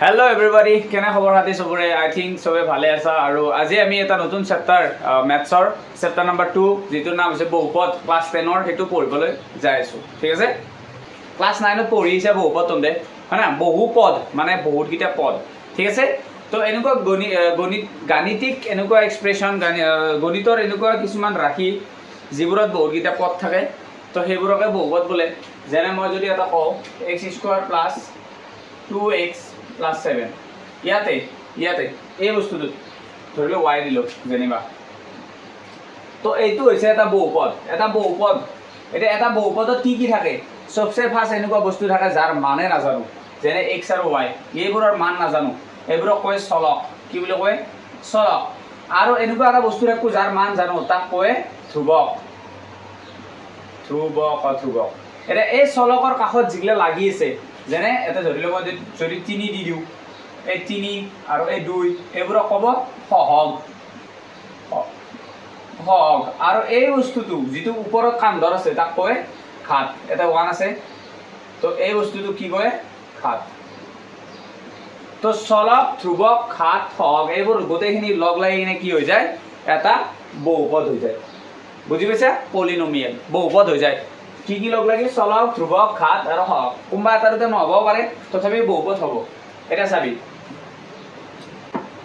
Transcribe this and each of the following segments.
Hello' everybody, কেনে খবৰ খাতি চবৰে? আই থিংক চবে ভালে আছা। আৰু আজি আমি এটা নতুন চেপ্টাৰ মেথছৰ চেপ্টাৰ নম্বৰ 2 যিটোৰ নাম হৈছে বহুপদ ক্লাছ 10ৰ সেইটো পঢ়িবলৈ যাই আছোঁ। ঠিক আছে, ক্লাছ 9ত পঢ়িছে বহুপদ তন্দে হয় না, বহুপদ মানে বহুতকেইটা পদ। ঠিক আছে, তো এনেকুৱা গাণিতিক এনেকুৱা এক্সপ্ৰেশ্যন গণিতৰ এনেকুৱা কিছুমান ৰাশি যিবোৰত বহুতকেইটা পদ থাকে, তো সেইবোৰকে বহুপদ বোলে। যেনে মই যদি এটা কওঁ x² প্লাছ 2x প্লাছ 7, ইয়াতে এই বস্তুটোত ধৰি লওক y দিলোঁ যেনিবা, তো এইটো হৈছে এটা বহুপদ। এতিয়া এটা বহুপদত কি থাকে? চবচে ফাৰ্ষ্ট এনেকুৱা বস্তু থাকে যাৰ মানে নাজানো, যেনে x আৰু y, এইবোৰৰ মান নাজানো, এইবোৰক কয় চলক। কি বুলি কয়? চলক। আৰু এনেকুৱা এটা বস্তু থাকো যাৰ মান জানো, তাক কয় ধ্ৰুৱক। এতিয়া এই চলকৰ কাষত যিগিলা লাগি আছে, যেনে এটা ধৰি লওক যদি 3 দি দিওঁ, এই 3 আৰু এই 2 এইবোৰক ক'ব সহগ। আৰু এই বস্তুটো যিটো ওপৰত কান্ধৰ আছে তাক কয় ঘাত। এটা 1 আছে, তো এই বস্তুটো কি কয়? ঘাত। তো চলক, ধ্ৰুৱক, ঘাত, সহগ এইবোৰ গোটেইখিনি লগ লাগি কিনে কি হৈ যায়? এটা বহুপদ হৈ যায়। বুজি পাইছা? পলিনমিয়েল বহুপদ হৈ যায়। কি লগ লাগি? চলক, ধ্ৰুৱক, ঘাত আৰু সহগ। কোনোবা এটা দুটা নহ'বও পাৰে, তথাপি বহুপদ হ'ব। এটা চাবি,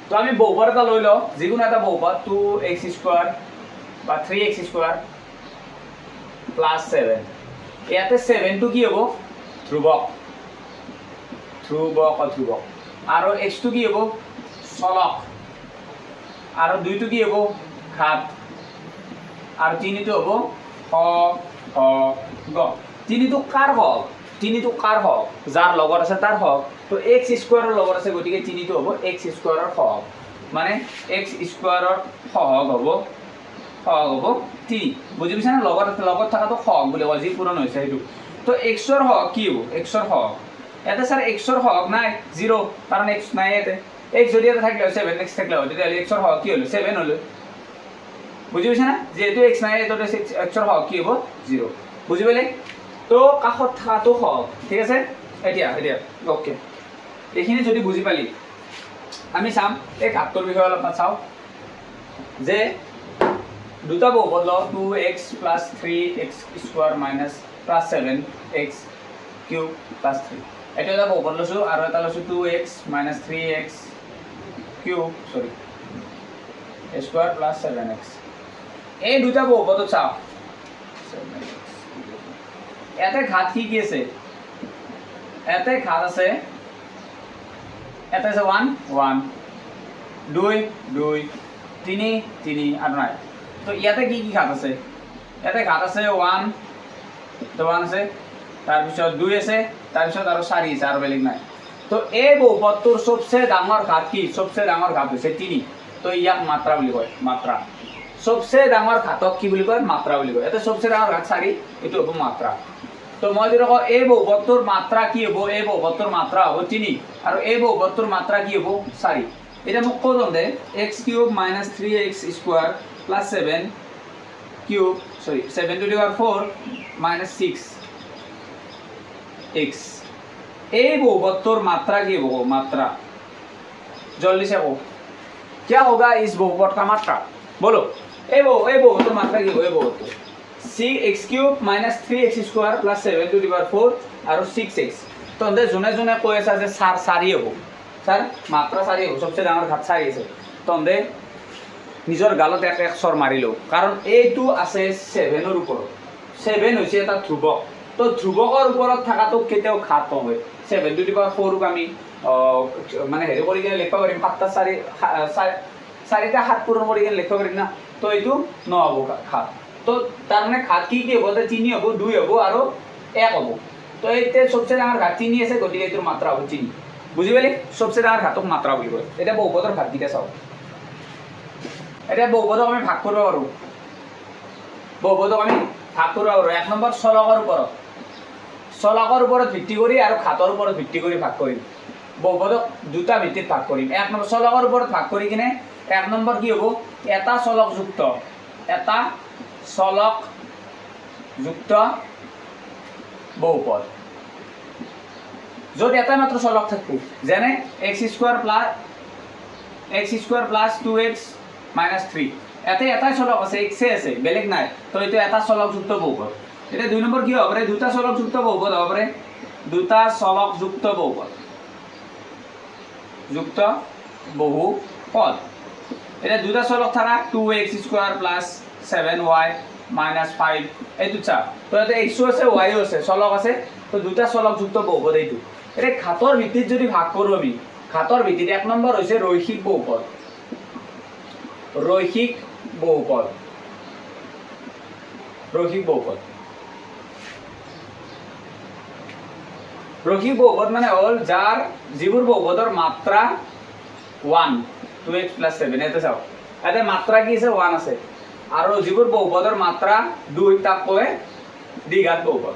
তো আমি বহুপদ এটা লৈ লওঁ, যিকোনো এটা বহুপদ 2x² বা 3x² প্লাছ 7। ইয়াতে 7টো কি হ'ব? ধ্ৰুৱক। আৰু xটো কি হ'ব? চলক। আৰু 2টো কি হ'ব? ঘাত। আৰু 3টো হ'ব সহগ। 3টো কাৰ সহগ? 3টো কাৰ সহগ? যাৰ লগত আছে তাৰ সহগ। তো x² লগত আছে, গতিকে 3টো হ'ব x² সহগ। মানে x² সহগ হ'ব 3। বুজি পাইছা না? লগত থকাটো সহগ বুলি কয়, যি পূৰণ হৈছে সেইটো। তো x ৰ সহগ কি হ'ব? x ৰ সহগ ইয়াতে ছাৰ x ৰ সহগ নাই, 0, কাৰণ x নাই ইয়াতে। x যদি ইয়াতে থাকিলে 7x থাকিলে হয়, তেতিয়াহ'লে x ৰ সহগ কি হ'ল? 7 হ'ল। বুজি পাইছা না? যেহেতু x নাই, এইটো x ৰ সহগ কি হ'ব? 0। বুজি পালে? তো কাষত থকাটো সহগ। ঠিক আছে, এতিয়া অ'কে, এইখিনি যদি বুজি পালি, আমি চাম এই ঘাতটোৰ বিষয়ে অলপমান চাওঁ। যে দুটা বহুপদ লওঁ, 2x plus 3x² minus plus 7x³ plus 3। এইটো এটা বহুপদ লৈছোঁ, আৰু এটা লৈছোঁ 2x minus 3x³ plus 7x। এই দুটা বহুপদত চাওঁ, ইয়াতে ঘাত কি আছে? ইয়াতে ঘাত আছে, এটা আছে 1 1, 2 2, 3 আৰু নাই। তো ইয়াতে কি ঘাত আছে? ইয়াতে ঘাত আছে 1 আছে, তাৰপিছত 2 আছে, তাৰপিছত আৰু 4 আছে, আৰু বেলেগ নাই। তো এই বহুপদটোৰ চবচে ডাঙৰ ঘাত কি? চবচে ডাঙৰ ঘাত হৈছে 3। তো ইয়াক মাত্ৰা বুলি কয়, মাত্ৰা। চবচে ডাঙৰ ঘাতক কি বুলি কয়? মাত্ৰা বুলি কয়। এটা চবচে ডাঙৰ ঘাত 4, এইটো হ'ব মাত্ৰা। তো মই যদি কওঁ এই বহুপদটোৰ মাত্ৰা কি হ'ব? এই বহুপদটোৰ মাত্ৰা হ'ব 3, আৰু এই বহুপদটোৰ মাত্ৰা কি হ'ব? 4। এটা মোক কৈ দিওঁ দে, x³ minus 3x² plus 7³ minus 6x। এই बहुपदটোৰ মাত্ৰা কি হ'ব? मात्रा जल्दी से कहो, क्या होगा इस बहुपद का मात्रा? बोलो। এই বহুপদটোৰ মাত্ৰা কি হ'ব? এই বহুপদটো x³ মাইনাছ 3x² প্লাছ 7³ আৰু 6x। তহঁতে যোনে কৈ আছা যে ছাৰ 4 হ'ব, ছাৰ মাত্ৰা 4 হ'ব, চবচে ডাঙৰ ঘাত 4 আছে, তহঁতে নিজৰ গালত এক চৰ মাৰি লওঁ। কাৰণ এইটো আছে 7ৰ ওপৰত। 7 হৈছে এটা ধ্ৰুৱক। তো ধ্ৰুৱকৰ ওপৰত থকাটো কেতিয়াও ঘাত নহয়। 7⁴ আমি মানে হেৰি কৰি কিনে লিখিব পাৰিম, 4টা 7 পূৰণ কৰি কিনে লিখিব পাৰিম না। তো এইটো নহ'ব ঘাত। তো তাৰমানে ঘাত কি হ'ব? 3 হ'ব, 2 হ'ব আৰু 1 হ'ব। তো এইতে চবচে ডাঙৰ ঘাত 3 আছে, গতিকে এইটোৰ মাত্ৰা হ'ব 3। বুজি পালি? চবচে ডাঙৰ ঘাতক মাত্ৰা বুলি কয়। এতিয়া বহুপদৰ ঘাতকেইটা চাওঁ। এতিয়া বহুপদক আমি ভাগ কৰিব পাৰোঁ। 1 নম্বৰ চলকৰ ওপৰত ভিত্তি কৰি আৰু ঘাতৰ ওপৰত ভিত্তি কৰি ভাগ কৰিম। বহুপদক দুটা ভিত্তিত ভাগ কৰিম। 1 নম্বৰ চলকৰ ওপৰত ভাগ কৰি কিনে 1 নম্বৰ কি হ'ব? এটা চলকযুক্ত বহুপদ। য'ত এটা মাত্ৰ চলক থাকিব যেনে x square plus 2x minus 3 এটাই চলক আছে x আছে বেলেগ নাই তো এইটো এটা চলকযুক্ত বহুপদ এতিয়া 2 নম্বৰ কি হ'ব পাৰে দুটা চলকযুক্ত বহুপদ হ'ব পাৰে দুটা চলকযুক্ত বহুপদ যুক্ত বহুপদ এটা দুটা চলক থাকা 2x square plus 7y minus 5 এইটো চা তো এটা x আছে y আছে চলক আছে তো দুটা চলকযুক্ত বহুপদ এইটো এটা ঘাতৰ ভিত্তিত যদি ভাগ কৰোঁ আমি ঘাতৰ ভিত্তিত এক নম্বৰ হৈছে ৰৈখিক বহুপদ ৰৈখিক বহুপদ ৰৈখিক বহুপদ ৰৈখিক বহুপদ মানে হল যাৰ যিবোৰ বহুপদৰ মাত্ৰা 1 2x 7 এটা চাও এটা মাত্ৰা কি আছে 1 আছে আৰু যিবোৰ বহুপদৰ মাত্ৰা 2 তাক কয় দ্বিঘাত বহুপদ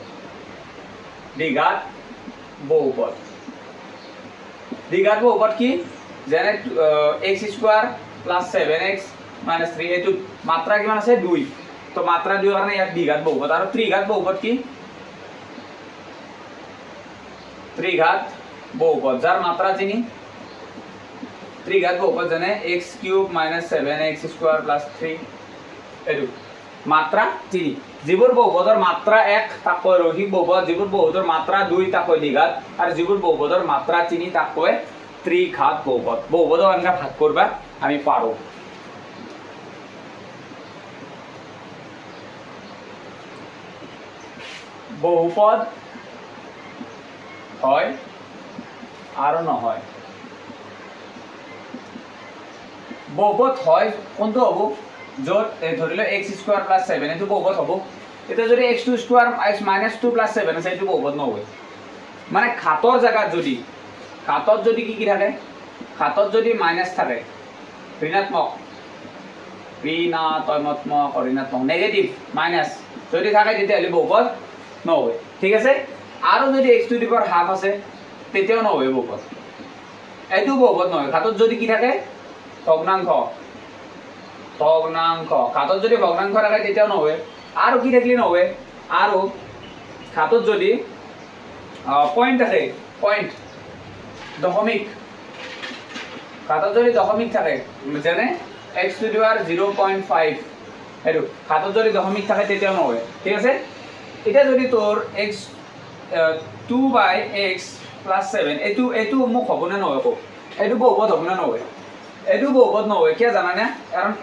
দ্বিঘাত বহুপদ দ্বিঘাত বহুপদ কি যেনে x square plus 7x minus 3 এটো মাত্রা কিমান আছে 2 তো মাত্রা 2 কারণে ইয়াক দ্বিঘাত বহুপদ আর ত্রিঘাত বহুপদ কি ত্রিঘাত বহুপদ যার মাত্রা চিনি ত্রিঘাত বহুপদ যেনে x³ minus 7x square plus 3 এটো মাত্রা চিনি যিবোৰ বহুপদৰ মাত্ৰা 1 তাক কয় ৰৈখিক বহুপদ যিবোৰ বহুপদৰ মাত্ৰা 2 তাক কয় দ্বিঘাত আৰু যিবোৰ বহুপদৰ মাত্ৰা 3 তাক কয় ত্ৰিঘাত বহুপদ বহুপদৰ আঞ্জা ভাগ কৰবা আমি পাৰো বহুপদ হয় আৰ নহয় বহুপদ হয় কোনটো হ'ব য'ত ধৰি ল x স্কয়ার প্লাস 7 এটো বহুপদ হ'ব এটা যদি x2 square x minus 2 plus 7 আছে এটো বহুপদ নহয় মানে ঘাতৰ জায়গাত যদি ঘাতত যদি কি থাকে ঘাতত যদি মাইনাস থাকে ঋণাত্মক ঋণাত্মক নেগেটিভ মাইনাস যদি থাকে তেতিয়াহ'লে বহুপদ নহয় ঠিক আছে আৰু যদি x to the power half আছে তেতিয়াও নহয় বহুপদ এইটো বহুপদ নহয় ঘাতত যদি কি থাকে ভগ্নাংশ ঘাতত যদি ভগ্নাংশ থাকে তেতিয়াও নহয় আৰু কি থাকিলে নহয় আৰু ঘাতত যদি পয়েন্ট থাকে পয়েন্ট দশমিক ঘাতত যদি দশমিক থাকে যেনে x টু দি পাৱাৰ 0.5 এটো ঘাতত যদি দশমিক থাকে তেতিয়াও নহয় ঠিক আছে এটা যদি তোর x 2/x plus 7 এটো মোক হ'ব না নহয় কো এটো বহুপদ হ'ব না নহয় এটো বহুপদ নহয় কি জানা না কাৰণ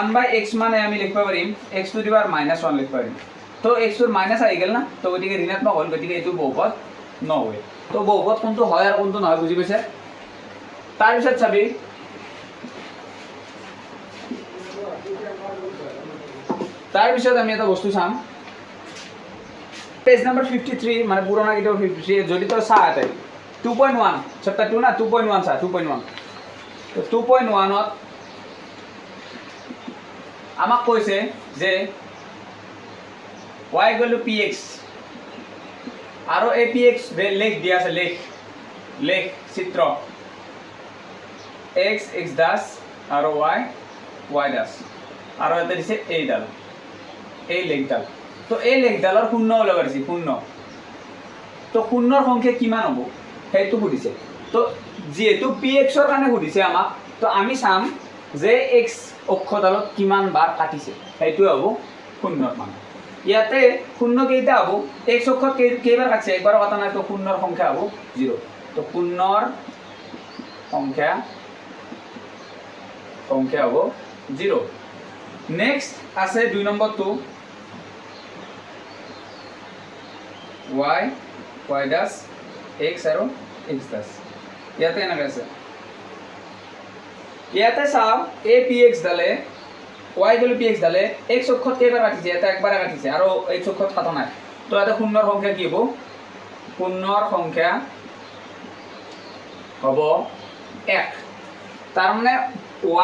1/x মানে আমি লিখব পাৰিম x টু দি পাৱাৰ -1 লিখব পাৰিম তো x ৰ মাইনাস আহি গেল না তো গতিকে ঋণাত্মক হ'ল গতিকে এটো বহুপদ নহয় তো বহুপদ কোনটো হয় আৰু কোনটো নহয় বুজি পাইছে তাৰ পিছত চাবি তাৰ পিছত আমি এটা বস্তু চাম पेज नंबर 53 মানে পুরোনা কিতাব 53 যদি তো সা আছে 2.1 চ্যাপ্টার 2 না 2.1 সা 2.1 তো 2.1 ত আমাক কৈছে যে y = px আৰু এই px লেখ দিয়া আছে লেখ চিত্ৰ x দাস আৰু y দাস আৰু এটা দিছে এই লেখডাল তো এই লেখডালৰ শূন্য ওলাব দিছে শূন্য তো শূন্যৰ সংখ্যা কিমান হ'ব সেইটো সুধিছে তো যেহেতু px ৰ কাৰণে সুধিছে আমাক তো আমি চাম যে x অক্ষডালত কিমান বাৰ কাটিছে সেইটো হ'ব শূন্যৰ মান ইয়াতে শূন্য কেইটা হ'ব x অক্ষত কেইবাৰ কাটিছে একবাৰ কটা নাই তো শূন্যৰ সংখ্যা হ'ব 0 তো শূন্যৰ সংখ্যা হ'ব 0 নেক্সট আছে 2 নম্বৰটো y dash x আৰু x dash ইয়াতে এনেকৈ আছে ইয়াতে চাও a px ডালে y = px ডালে x অক্ষত কেইবাৰ কাটিছে এটা একবাৰ কাটিছে আৰু x অক্ষত কাটা নাই তো এটা শূন্যৰ সংখ্যা কি হ'ব শূন্যৰ সংখ্যা হ'ব 1 তাৰ মানে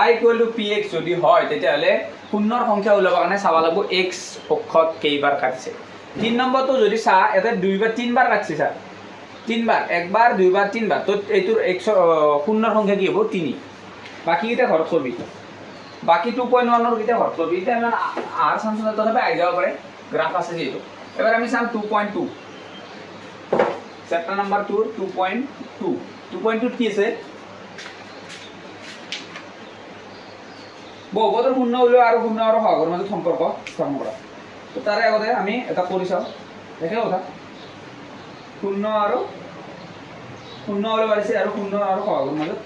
y = px যদি হয় তেতিয়াহলে শূন্যৰ সংখ্যা ওলাব কাৰণে চাব লাগিব x অক্ষত কেইবাৰ কাটিছে 3 নম্বৰটো যদি চা এটা 2 বাৰ 3 বাৰ কাটছে স্যাৰ 3 বাৰ একবাৰ 2 বাৰ 3 বাৰ তো এইটোৰ x শূন্যৰ সংখ্যা কি হ'ব 3 বাকি কিটা ঘৰত কৰবি বাকি 2.1 ৰ কিটা ঘৰত কৰবি এটা মানে আৰ চান্সত তথাপি আহি যাব পাৰে গ্ৰাফ আছে যেটো এবাৰ আমি চাম 2.2 চেপ্টাৰ নাম্বাৰ 2 2.2 2.2 কি আছে বহুপদৰ শূন্য উলিওৱা আৰু শূন্য আৰু সহগৰ মাজত সম্পৰ্ক স্থাপন কৰা তো তাৰে আগতে আমি এটা কৰি চাওঁ একে কথা শূন্য উলিওৱা পাৰিছে আৰু শূন্য আৰু সহগৰ মাজত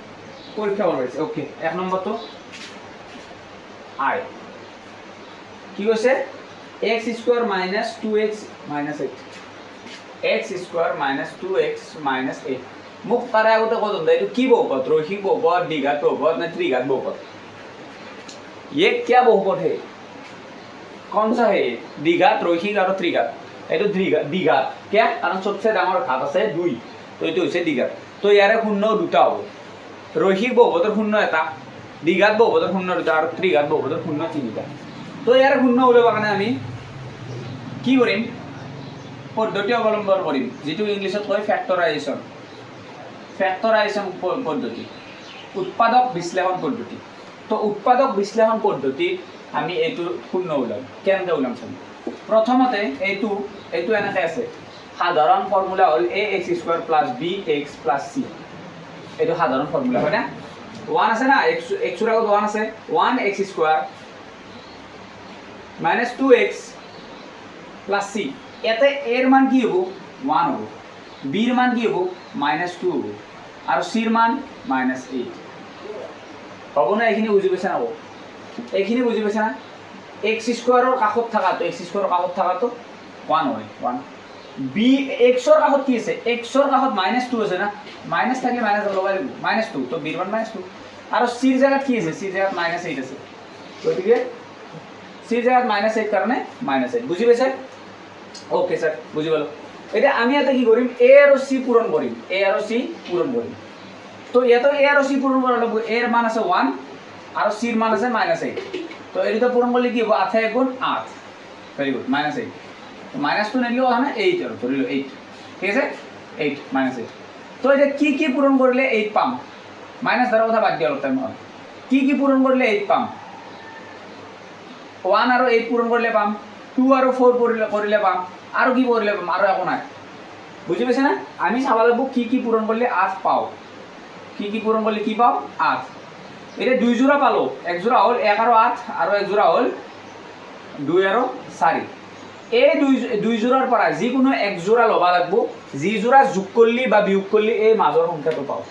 পৰীক্ষা কৰিব পাৰিছে ওকে এক নম্বৰটো আই কি কৈছে x square minus 2x minus 8 x square minus 2x minus 8 মুখ তাৰে আগতে কত ਹੁੰਦਾ এইটো কি বহুপদ ৰৈখিক বহুপদ দ্বিঘাত বহুপদ না ত্ৰিঘাত বহুপদ ये क्या बहुपद है कौन सा है द्विघात रैखिक और त्रिघात এইটো দ্বিঘাত क्या कारण सबसे ডাঙৰ ঘাত আছে 2 তো এইটো হৈছে দ্বিঘাত তো ইয়াৰে শূন্য দুটা হ'ব ৰৈখিক বহুপদৰ শূন্য এটা দ্বিঘাত বহুপদৰ শূন্য দুটা আৰু ত্ৰিঘাত বহুপদৰ শূন্য তিনিটা তো ইয়াৰে শূন্য উলিয়াবৰ কাৰণে আমি কি কৰিম পদ্ধতি অৱলম্বন কৰিম যেটো ইংলিছত কয় ফ্যাক্টৰাইজেশন পদ্ধতি উৎপাদক বিশ্লেষণ পদ্ধতি তো উৎপাদক বিশ্লেষণ পদ্ধতি আমি এইটো শূন্য উলাম কেনেকৈ উলাম চাম প্ৰথমতে এইটো এনেকৈ আছে সাধাৰণ ফৰ্মুলা হ'ল ax² + bx + c এইটো সাধাৰণ ফৰ্মুলা হয় না 1 আছে না x ৰ আগত 1 আছে 1x² - 2x + c এতে a এর মান কি হ'ব 1 হ'ব b এর মান কি হ'ব -2 হ'ব আৰু c এর মান -8 হ'ব না এইখিনি বুজি পাইছা না এইখিনি বুজি পাইছা না x² ৰ কাষত থাকাটো x² ৰ কাষত থাকাটো 1 হয় 1 b x ৰ কাষত কি আছে x ৰ কাষত -2 আছে না মাইনাস থাকলে মাইনাস লগাই দিব -2 তো b এর মান -2 আৰু c এৰ জায়গাত কি আছে c এৰ জায়গাত -8 আছে গতিকে c এৰ জায়গাত -8 কাৰণে -8 বুজি পাইছা ওকে স্যাৰ বুজি পালো এটা আমি এটা কি কৰিম a আৰু c পূৰণ কৰিম তো ইয়াতো a আৰু c পূৰণ কৰা লাগব a এৰ মান আছে 1 আৰু c এৰ মান আছে -8 তো এটো পূৰণ কৰিলে কি হ'ব 8 * 8 ভেৰি গুড -8 তো -2 নিলেও হয় 8 আৰু ধৰিলো 8 ঠিক আছে 8 -8 তো এটা কি পূৰণ কৰিলে 8 পাম মাইনাস ধৰা কথা বাদ দিয়া অলপ টাইম কি পূৰণ কৰিলে 8 পাম 1 আৰু 8 পূৰণ কৰিলে পাম 2 আৰু 4 কৰিলে পাম আৰু কি কৰিলে পাম আৰু একো নাই বুজি পাইছা না আমি চাব লাগিব কি পূৰণ কৰিলে 8 পাও কি পূৰণ কৰিলে কি পাও 8 এটা দুই জোড়া পালো এক জোড়া হল 1 আৰু 8 আৰু এক জোড়া হল 2 আৰু 4 এই দুই জোড়াৰ পৰা যিকোনো এক জোড়া লবা লাগিব যি জোড়া যোগ কৰলি বা বিয়োগ কৰলি এই মাজৰ সংখ্যাটো পাও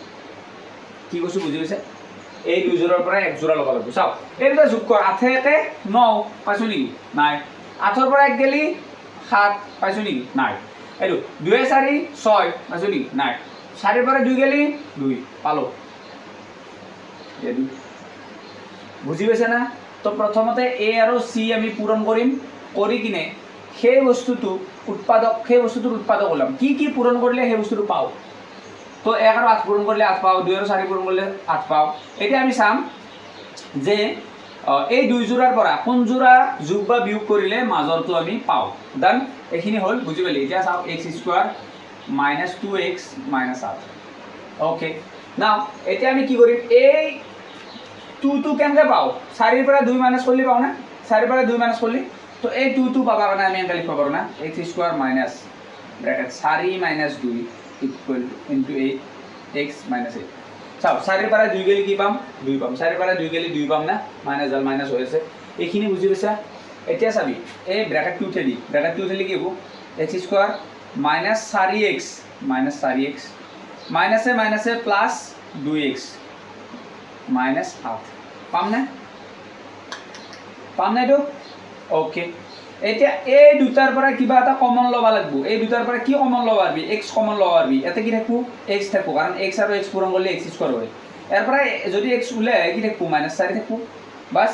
কি কৈছো বুজি পাইছা এই দুই জোড়াৰ পৰা এক জোড়া লবা লাগিব চাও এইটা যোগ কৰ 8 একে 9 পাইছো নেকি নাই 8 ৰ পৰা এক গেলি 7 পাইছো নেকি নাই এইটো 2 4 6 পাইছো নেকি নাই 4 ৰ পৰা 2 গেলি 2 পালো বুজি পাইছা না তো প্ৰথমতে a আৰু c আমি পূৰণ কৰিম কৰি কিনে সেই বস্তুটো উৎপাদক হলাম কি পূৰণ কৰিলে সেই বস্তুটো পাও তো 1 আৰু 8 পূৰণ কৰিলে 8 পাও 2 আৰু 4 পূৰণ কৰিলে 8 পাও এতিয়া আমি চাম যে এই দুই জোড়াৰ পৰা কোন জোড়া যোগ বা বিয়োগ কৰিলে মাজৰটো আমি পাও দেন এখিনি হল বুজি পালি এতিয়া চাও x² - 2x - 8 ওকে নাও এতিয়া আমি কি কৰিম এই 2 কেনকে পাও 4 ৰ পৰা 2 মাইনাস কৰিলে পাও না 4 ৰ পৰা 2 মাইনাস কৰিলে তো এই 2 পাবা কাৰণে আমি এনেকৈ লিখিব পাৰো না x² - bracket 4 - 2 equal into 8x - 8 চাও 4 ৰ পৰা 2 গেলি কি পাম 2 পাম 4 ৰ পৰা 2 গেলি 2 পাম না মাইনাস জাল মাইনাস হৈ আছে এইখিনি বুজি পাইছা এতিয়া চাবি এই ব্র্যাকেট 2 থেলি কি হ'ব x² - 4x - 4x মাইনাসে মাইনাসে প্লাস 2x -8 পাম না এটো ওকে এতিয়া এই দুটাৰ পৰা কিবা এটা কমন লবা লাগিব এই দুটাৰ পৰা কি কমন লবা পাৰবি x কমন লবা পাৰবি এতে কি থাকবো x থাকবো কাৰণ x আৰু x পূৰণ কৰিলে x² হয় ইয়াৰ পৰা যদি x উলাই কি থাকবো -4 থাকবো বাস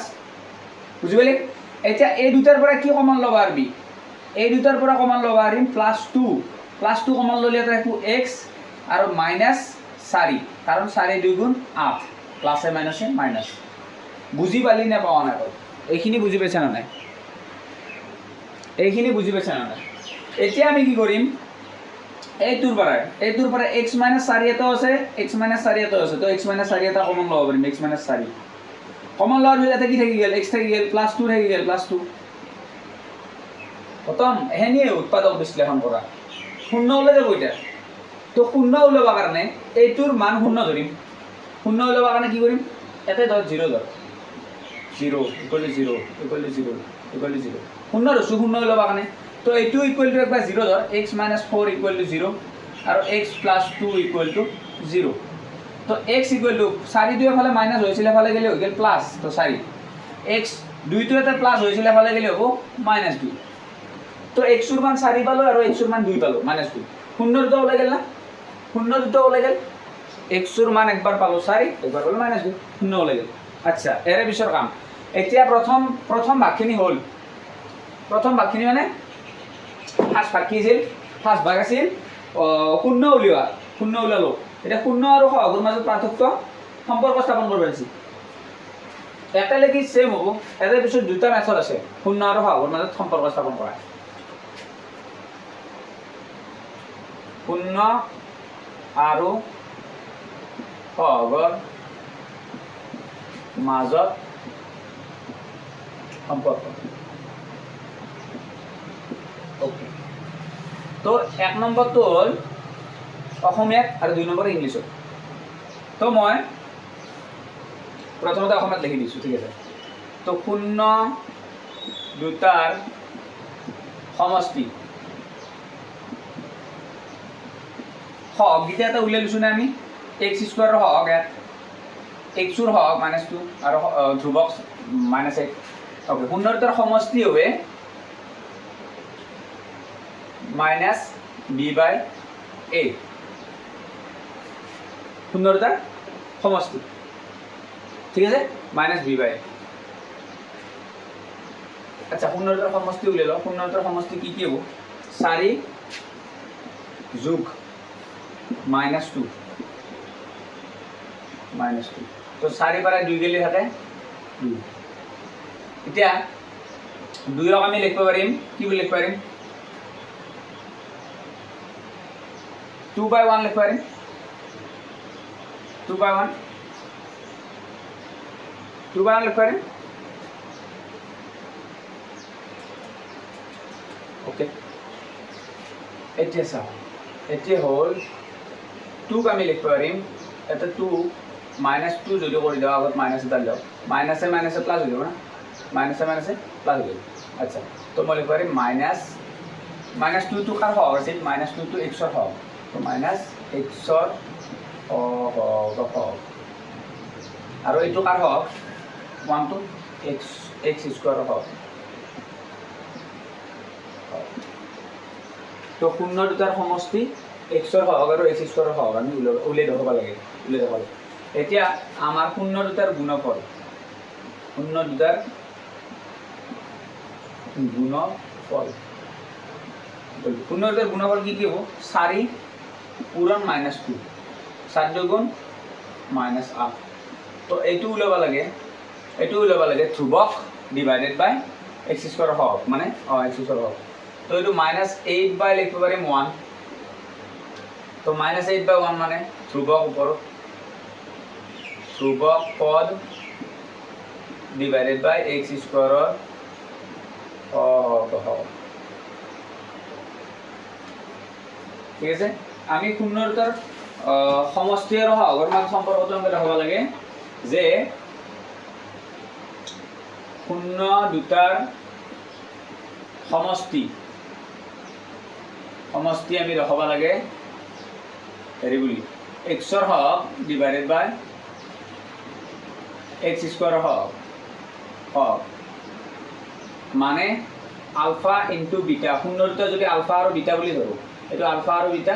বুজি পালি এতিয়া এই দুটাৰ পৰা কি কমন লবা পাৰবি এই দুটাৰ পৰা কমন লবা পাৰিম +2 কমন ললে এটা থাকবো x আৰু -4 কারণ 4 2 গুণ 8 প্লাসে মাইনাসে মাইনাস বুজি পালি না পাওয়া না এইখিনি বুজি পাইছা না নাই এইখিনি বুজি পাইছা না এতিয়া আমি কি কৰিম এইটোৰ পৰা x - 4 এটো আছে x - 4 এটো আছে তো x - 4 এটা কমন লব পাৰিম x - 4 কমন লওয়ার ভিতরে কি থাকি গেল x থাকি গেল +2 থাকি গেল +2 খতম এহেনিয়ে উৎপাদক বিশ্লেষণ কৰা শূন্য হলে যাব এটা তো শূন্য ওলাবৰ কাৰণে এইটোৰ মান শূন্য ধৰিম শূন্য ওলাবৰ কাৰণে কি কৰিম ইয়াতে ধৰ 0 ধৰ 0 = 0 = 0 = 0 শূন্য ধৰছো শূন্য ওলাবৰ কাৰণে তো এইটো ইকুৱেল টু একবাৰ 0 ধৰ x - 4 = 0 আৰু x + 2 = 0 তো x = 4 দুই ফালে মাইনাস হৈছিল ফালে গেলে হৈ গেল প্লাস তো 4 x দুইটো এটা প্লাস হৈছিল ফালে গেলে হ'ব -2 তো x ৰ মান 4 পালো আৰু x ৰ মান 2 পালো -2 শূন্য দুটো ওলাই গেল না শূন্য দুটো ওলাই গেল x ৰ মান একবাৰ পালো 4 একবাৰ পালো -2 শূন্য ওলাই গেল আচ্ছা এৰে পিছৰ কাম এতিয়া প্ৰথম ভাগখিনি হ'ল প্ৰথম ভাগখিনি মানে ফাৰ্স্ট ভাগ কি আছিল ফাৰ্স্ট ভাগ আছিল শূন্য উলিওৱা শূন্য উলালো এটা শূন্য আৰু সহগৰ মাজত পাৰ্থক্য সম্পৰ্ক স্থাপন কৰিব আছে একেলগে সেম হ'ব এটাৰ পিছত দুটা মেথড আছে শূন্য আৰু সহগৰ মাজত সম্পৰ্ক স্থাপন কৰা শূন্য আৰু সহগৰ মাজত সম্পৰ্ক ওকে তো 1 নম্বৰটো হ'ল অসমীয়াত আৰু 2 নম্বৰ ইংলিছত তো মই প্ৰথমতে অসমীয়াত লিখি দিছো ঠিক আছে তো শূন্য দুটাৰ সমষ্টি হওক গিটা এটা উলিয়াই লৈছো না আমি x² ৰ হওক x ৰ হওক -2 আৰু ধ্ৰুৱক -1 ওকে শূন্য দুটাৰ সমষ্টি হবে -b/a শূন্য দুটাৰ সমষ্টি ঠিক আছে -b/a আচ্ছা শূন্য দুটাৰ সমষ্টি উলিয়াই লও শূন্য দুটাৰ সমষ্টি কি হ'ব 4 যোগ -2 তো 4 পৰা 2 গেলি থাকে 2 এতিয়া 2 ক আমি লিখিব পাৰিম কি বুলি লিখিব পাৰিম 2/1 লিখিব পাৰিম 2/1 লিখিব পাৰিম ওকে এতিয়া চাও এতিয়া হ'ল 2 ক আমি লিখিব পাৰিম এটা 2 -2 যদি কৰি দাও আগত মাইনাস এটা দাও মাইনাসে মাইনাসে প্লাস হৈ যাব না মাইনাসে মাইনাসে প্লাস হৈ যাব আচ্ছা তো মই লিখিব পাৰিম -2 টো কাৰ হওক আছে -2 টো x ৰ হওক তো -x ৰ হওক আৰু এইটো কাৰ হওক 1 টো x² ৰ হওক তো শূন্য দুটাৰ সমষ্টি x ৰ হওক আৰু x² ৰ হওক আমি উলিয়াই দেখাব লাগে এতিয়া আমাৰ শূন্য দুটাৰ গুণফল শূন্য দুটাৰ গুণফল কি হ'ব 4 পূৰণ -2 4 দুগুণ -8 তো এইটো উলাব লাগে ধ্ৰুৱক ডিভাইডেড বাই x² হওক মানে x² হওক তো এইটো -8 বাই লিখিব পাৰিম 1 তো -8/1 মানে ধ্ৰুৱক ওপৰত ধ্ৰুৱক পদ ডিভাইডেড বাই x² ৰ ঠিক আছে আমি শূন্য দুটাৰ সমষ্টি আৰু সহগৰ মাজত সম্পৰ্কটো আমি দেখাব লাগে যে শূন্য দুটাৰ সমষ্টি আমি দেখাব লাগে হেৰি বুলি x ৰ হওক ডিভাইডেড বাই x² হওক মানে আলফা ইনটু বিটা শূন্য দুটা যদি আলফা আৰু বিটা বুলি ধৰো এটো আলফা আৰু বিটা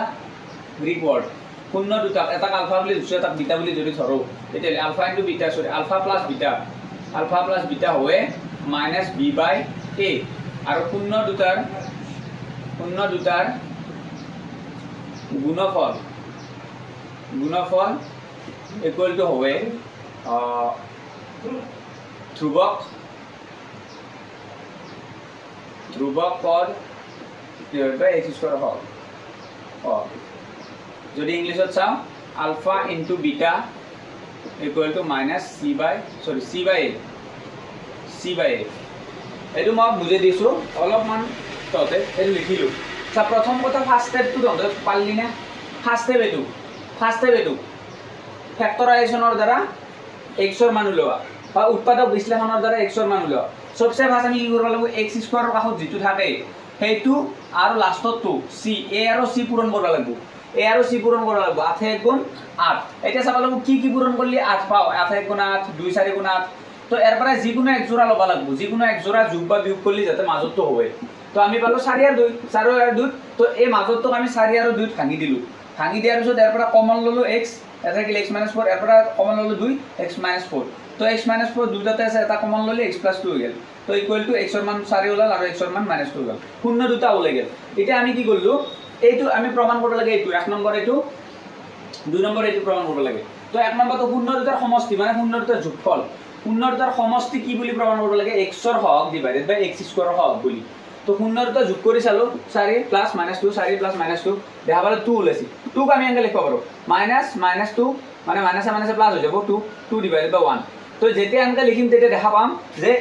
গ্ৰীক ৱৰ্ড শূন্য দুটা এটা আলফা বুলি ধৰছো এটা বিটা বুলি যদি ধৰো তেতিয়ালে আলফা ইনটু বিটা সৰি আলফা প্লাস বিটা হয় -b/a আৰু শূন্য দুটাৰ গুণফল ইকুয়াল টু হবে ধ্ৰুৱক পদ ডিভাইডেড বাই x² হওক যদি ইংলিছত চাও alpha into beta equal to c/a এইটো মই বুজাই দিছো অলপমান ততে এইটো লিখিলো আচ্ছা প্ৰথম কথা ফাৰ্স্ট স্টেপটো তহঁতে পাৰলি না ফাৰ্ষ্ট ষ্টেপ এইটো ফেক্টৰাইজেশ্যনৰ দ্বাৰা এক্সৰ মান উলিওৱা বা উৎপাদক বিশ্লেষণৰ দ্বাৰা এক্সৰ মান উলিওৱা সবচে ফাৰ্ষ্ট আমি কি কৰিব লাগিব এক্স স্কোৱাৰৰ কাষত যিটো থাকে সেইটো আৰু লাষ্টতটো চি এ আৰু চি পূৰণ কৰিব লাগিব এ আৰু চি পূৰণ কৰিব লাগিব 8 × 1 = 8 এতিয়া চাব লাগিব কি পূৰণ কৰিলে 8 পাওঁ 8 × 1 = 8 2 × 4 = 8 তো এর পৰা যিকোনো এক জোড়া ল'ব লাগিব যিকোনো এক জোড়া যোগ বা বিয়োগ কৰিলে যাতে মাজতটো হয় তো আমি পালো 4 আৰু 2 4 আৰু 2 তো এই মাজতটোক আমি 4 আৰু 2 ভাঙি দিলো ভাঙি দিয়াৰ পিছত এৰ পৰা কমন ললো x এটা কি x - 4 এৰ পৰা কমন ললো 2 x - 4 তো x - 4 দুটাতে আছে এটা কমন ললে x + 2 হৈ গেল তো ইকুয়াল টু x এর মান 4 ওলাল আৰু x এর মান -2 ওলাল শূন্য দুটা ওলাই গেল এতিয়া আমি কি করলো এইটো আমি প্রমাণ করব লাগে এইটো 1 নম্বৰ এইটো 2 নম্বৰ এইটো প্ৰমাণ কৰিব লাগে তো 1 নম্বৰটো শূন্য দুটাৰ সমষ্টি মানে শূন্য দুটাৰ যোগফল শূন্য দুটাৰ সমষ্টি কি বুলি প্ৰমাণ কৰিব লাগে x ৰ হক ডিভাইডেড বাই x স্কয়াৰ হক বুলি তো শূন্য দুটা যোগ কৰি চালো 4 + -2 4 + -2 দেখা পালে 2 ওলাইছে 2 ক আমি এঙ্গেল লিখব পাৰো -2 মানে মাইনাসে মাইনাসে প্লাস হৈ যাব 2 ডিভাইডেড বাই 1 তো যেতিয়া এঙ্গেল লিখিম তেতিয়া দেখা পাম যে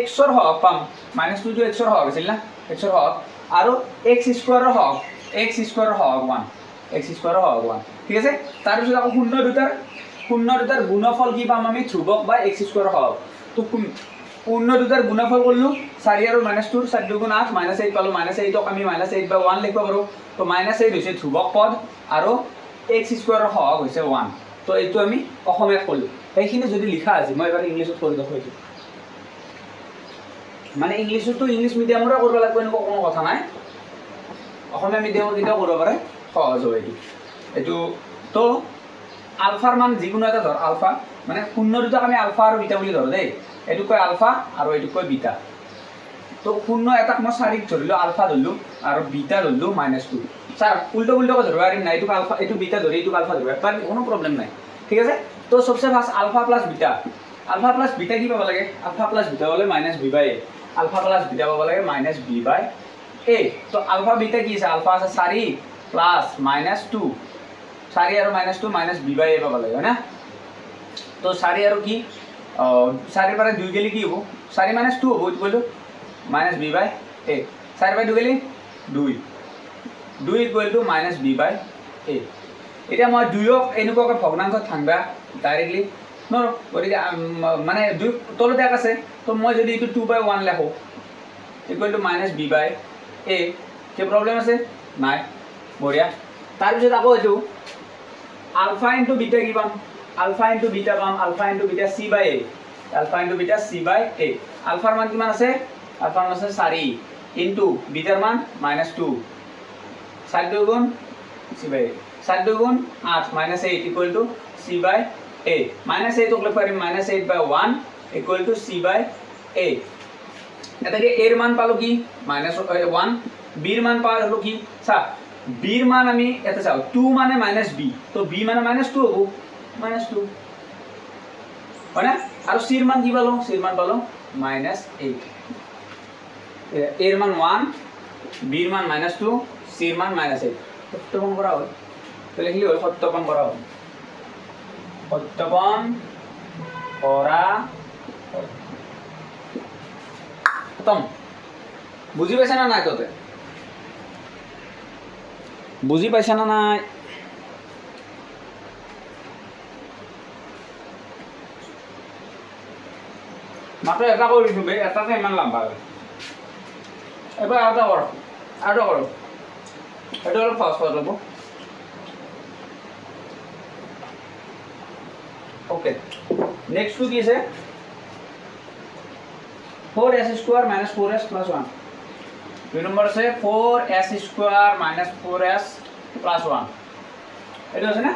-x ৰ হক পাম -2 টো x ৰ হক আছিল না x ৰ হক আৰু x স্কয়াৰ হক 1 x স্কয়াৰ হক 1 ঠিক আছে তাৰ পিছত আকৌ শূন্য দুটাৰ গুণফল কি পাম আমি ধ্ৰুবক বা x স্কয়াৰ হক তো শূন্য দুটাৰ গুণফল কৰলো 4 আৰু -2 4 × 2 = 8 -8 পালো -8 ক আমি -8/1 লিখব পাৰো তো -8 হৈছে ধ্ৰুবক পদ আৰু x স্কয়াৰ হক হৈছে 1 তো এইটো আমি অসমীয়াত কলো এইখিনি যদি লিখা আছে মই এবাৰ ইংলিশত কৰি দেখাইছো মানে ইংলিশটো ইংলিশ মিডিয়ামৰে কৰিব লাগিব এনেকুৱা কোনো কথা নাই অসমীয়া মিডিয়ামৰ কিটাও কৰিব পাৰে সহজ হয় এইটো তো আলফাৰ মান যিকোনো এটা ধৰ আলফা মানে শূন্য দুটাক আমি আলফা আৰু বিটা বুলি ধৰো দেই এইটো কয় আলফা আৰু এইটো কয় বিটা তো শূন্য এটাক মই 4 ক ধৰিলো আলফা ধৰিলো আৰু বিটা ধৰিলো -2 স্যাৰ উল্টো কৈ ধৰিব পাৰিম নাই এইটো আলফা এইটো বিটা ধৰি এইটো আলফা ধৰিব পাৰি কোনো প্ৰবলেম নাই ঠিক আছে তো সবচে ফার্স্ট আলফা প্লাস বিটা কি পাব লাগে আলফা প্লাস বিটা হলে -b/a আলফা প্লাস বিটা পাব লাগে -b/a তো আলফা বিটা কি আছে আলফা আছে 4 প্লাস -2 4 আৰু -2 -b/a পাব লাগে হয় না তো 4 আৰু কি 4 পৰা 2 গেলি কি হ'ব 4 - 2 হ'ব ইকুয়াল টু -b/a 4 by 2 গেলি 2 ইকুয়াল টু -b/a এটা মই 2 ক এনেকুৱাকৈ ভগ্নাংশত ভাঙবা ডাইৰেক্টলি নৰ গতিকে মানে 2 তলতে আছে তো মই যদি এটো 2/1 লেখো ইকুয়াল টু -b/a কি প্ৰবলেম আছে নাই বঢ়িয়া তাৰ পিছত আকৌ এটো আলফা ইনটু বিটা কি পাম আলফা ইনটু বিটা পাম alpha into beta c/a alpha into beta c/a আলফাৰ মান কিমান আছে আলফাৰ মান আছে 4 ইনটু বিটাৰ মান -2 4 2 গুণ c/a 4 2 গুণ 8 -8 ইকুয়াল টু c/a -8 ক লিখব পাৰিম -8/1 ইকুয়াল টু c/a এটা কি এৰ মান পালো কি -1 b ৰ মান পালো কি চা b ৰ মান আমি এটা চাও 2 মানে -b তো b মানে -2 হ'ব -2 হয় না আৰু c ৰ মান কি পালো c ৰ মান পালো -8 এৰ মান 1 b ৰ মান -2 c ৰ মান -8 সত্যপন কৰা হয় তো লিখলি হয় সত্যপন কৰা হয় সত্যপন কৰা খতম বুজি পাইছা না নাই তোতে বুজি পাইছা না নাই মাত্ৰ এটা কৰি দিছো বে এটাতে ইমান লম্বা হয় এবাৰ এটা কৰ এটা অলপ ফাষ্ট হ'ব ওকে নেক্সট টু কি আছে 4s² - 4s + 1 2 নম্বৰ আছে 4s² - 4s + 1 এইটো আছে না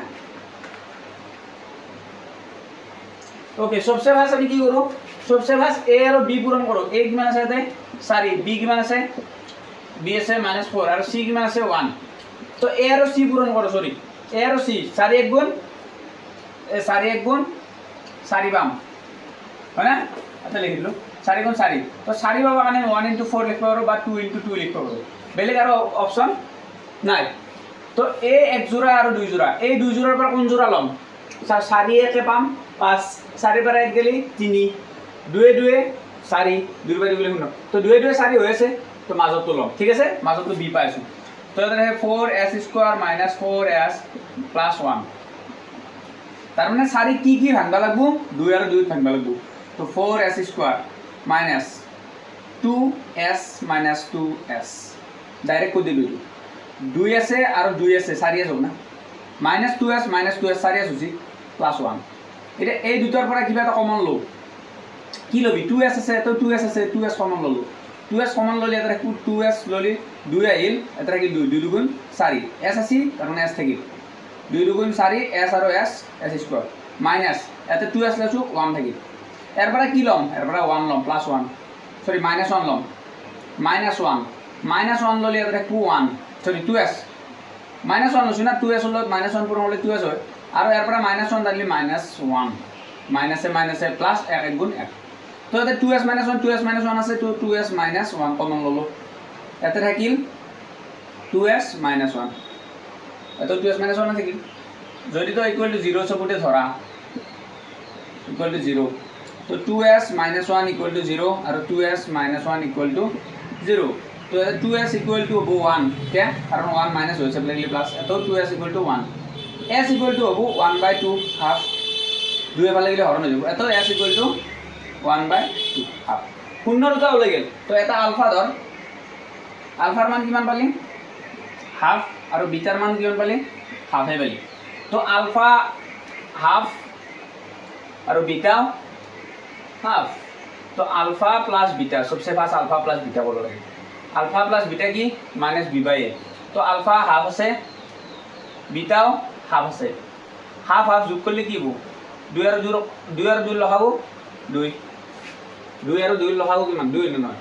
ওকে সবচেয়ে ফার্স্ট আমি কি করব সবচেয়ে ফার্স্ট a আৰু b পূরণ করো a কিমান আছে তাতে 4 b কিমান আছে b আছে -4 আৰু c কিমান আছে 1 তো a আৰু c পূৰণ কৰো সৰি a আৰু c 4 1 গুণ 4 পাম হয় না আচ্ছা লিখি দিলো 4 গুণ 4 তো 4 পাবা মানে 1 * 4 লিখব পারো বা 2 * 2 লিখব পারো বেলেগ আৰু অপশন নাই তো a এক জোড়া আৰু দুই জোড়া এই দুই জোড়াৰ পৰা কোন জোড়া লম 4 একে পাম 5 4 পৰা 1 গেলি 3 2 2 4 2 বাই 2 গেলি 0 তো 2 2 4 হৈ আছে তো মাজতো লম ঠিক আছে মাজতো b পাইছো তো এটা হে 4s square minus 4s plus 1 তার মানে সারি কি কি ভাঙবা লাগবো 2 আর 2 ভাঙবা লাগবো তো 4s square minus 2s minus 2s direct কো দিলু 2 আছে আর 2 আছে সারি আছে না মাইনাস 2s সারি আছে প্লাস 1 এটা এই দুটার পৰা কিবা এটা কমন লও কি লবি 2s আছে তো 2s আছে 2s কমন ললো 2s কমন ললি এটা 2s ললি 2 আহিল এটা কি 2 2 দুগুণ 4 s আছে তার মানে s থাকিল 2 দুগুণ 4 s আর s s স্কয়ার মাইনাস এতে 2s লেছো 1 থাকিল এর পৰা কি লম এৰ পৰা 1 লম প্লাস 1 সরি মাইনাস 1 লম মাইনাস 1 ললি এটা 1 সরি 2s মাইনাস 1 লছি না 2s হলো মাইনাস 1 পুরো হলে 2s হয় আর এর পৰা মাইনাস 1 দালি মাইনাস 1 মাইনাসে প্লাস 1 গুণ 1 তো এটা 2s - 1 আছে তো 2s - 1 কমন ললো এতে থাকিল 2s - 1 এত 2s - 1 থাকিল যদি তো ইকুয়াল টু 0 সবুটে ধরা ইকুয়াল টু 0 তো 2s - 1 ইকুয়াল টু 0 আর 2s - 1 ইকুয়াল টু 0 তো এটা 2s ইকুয়াল টু 1 কে কারণ 1 মাইনাস হইছে লাগলে প্লাস এত 2s equal to 1 s equal to 1/2 half 2 এ ভালে গেলে হরণ হয়ে যাব এত s ইকুয়াল টু 1/2 হাফ শূন্য দুটা ওলাই গেল তো এটা আলফা ধর আলফার মান কিমান পালি হাফ আর বিটার মান কিমান পালি হাফে পালি তো আলফা হাফ আর বিটা হাফ তো আলফা প্লাস বিটা सबसे ফার্স্ট আলফা প্লাস বিটা বলা লাগে আলফা প্লাস বিটা কি মাইনাস বি বাই এ তো আলফা হাফ আছে বিটাও হাফ আছে হাফ হাফ যোগ করলে কি হবো 2 আর 2 লগাবো 2 আর 2 লগাবো কিমান 2 নয়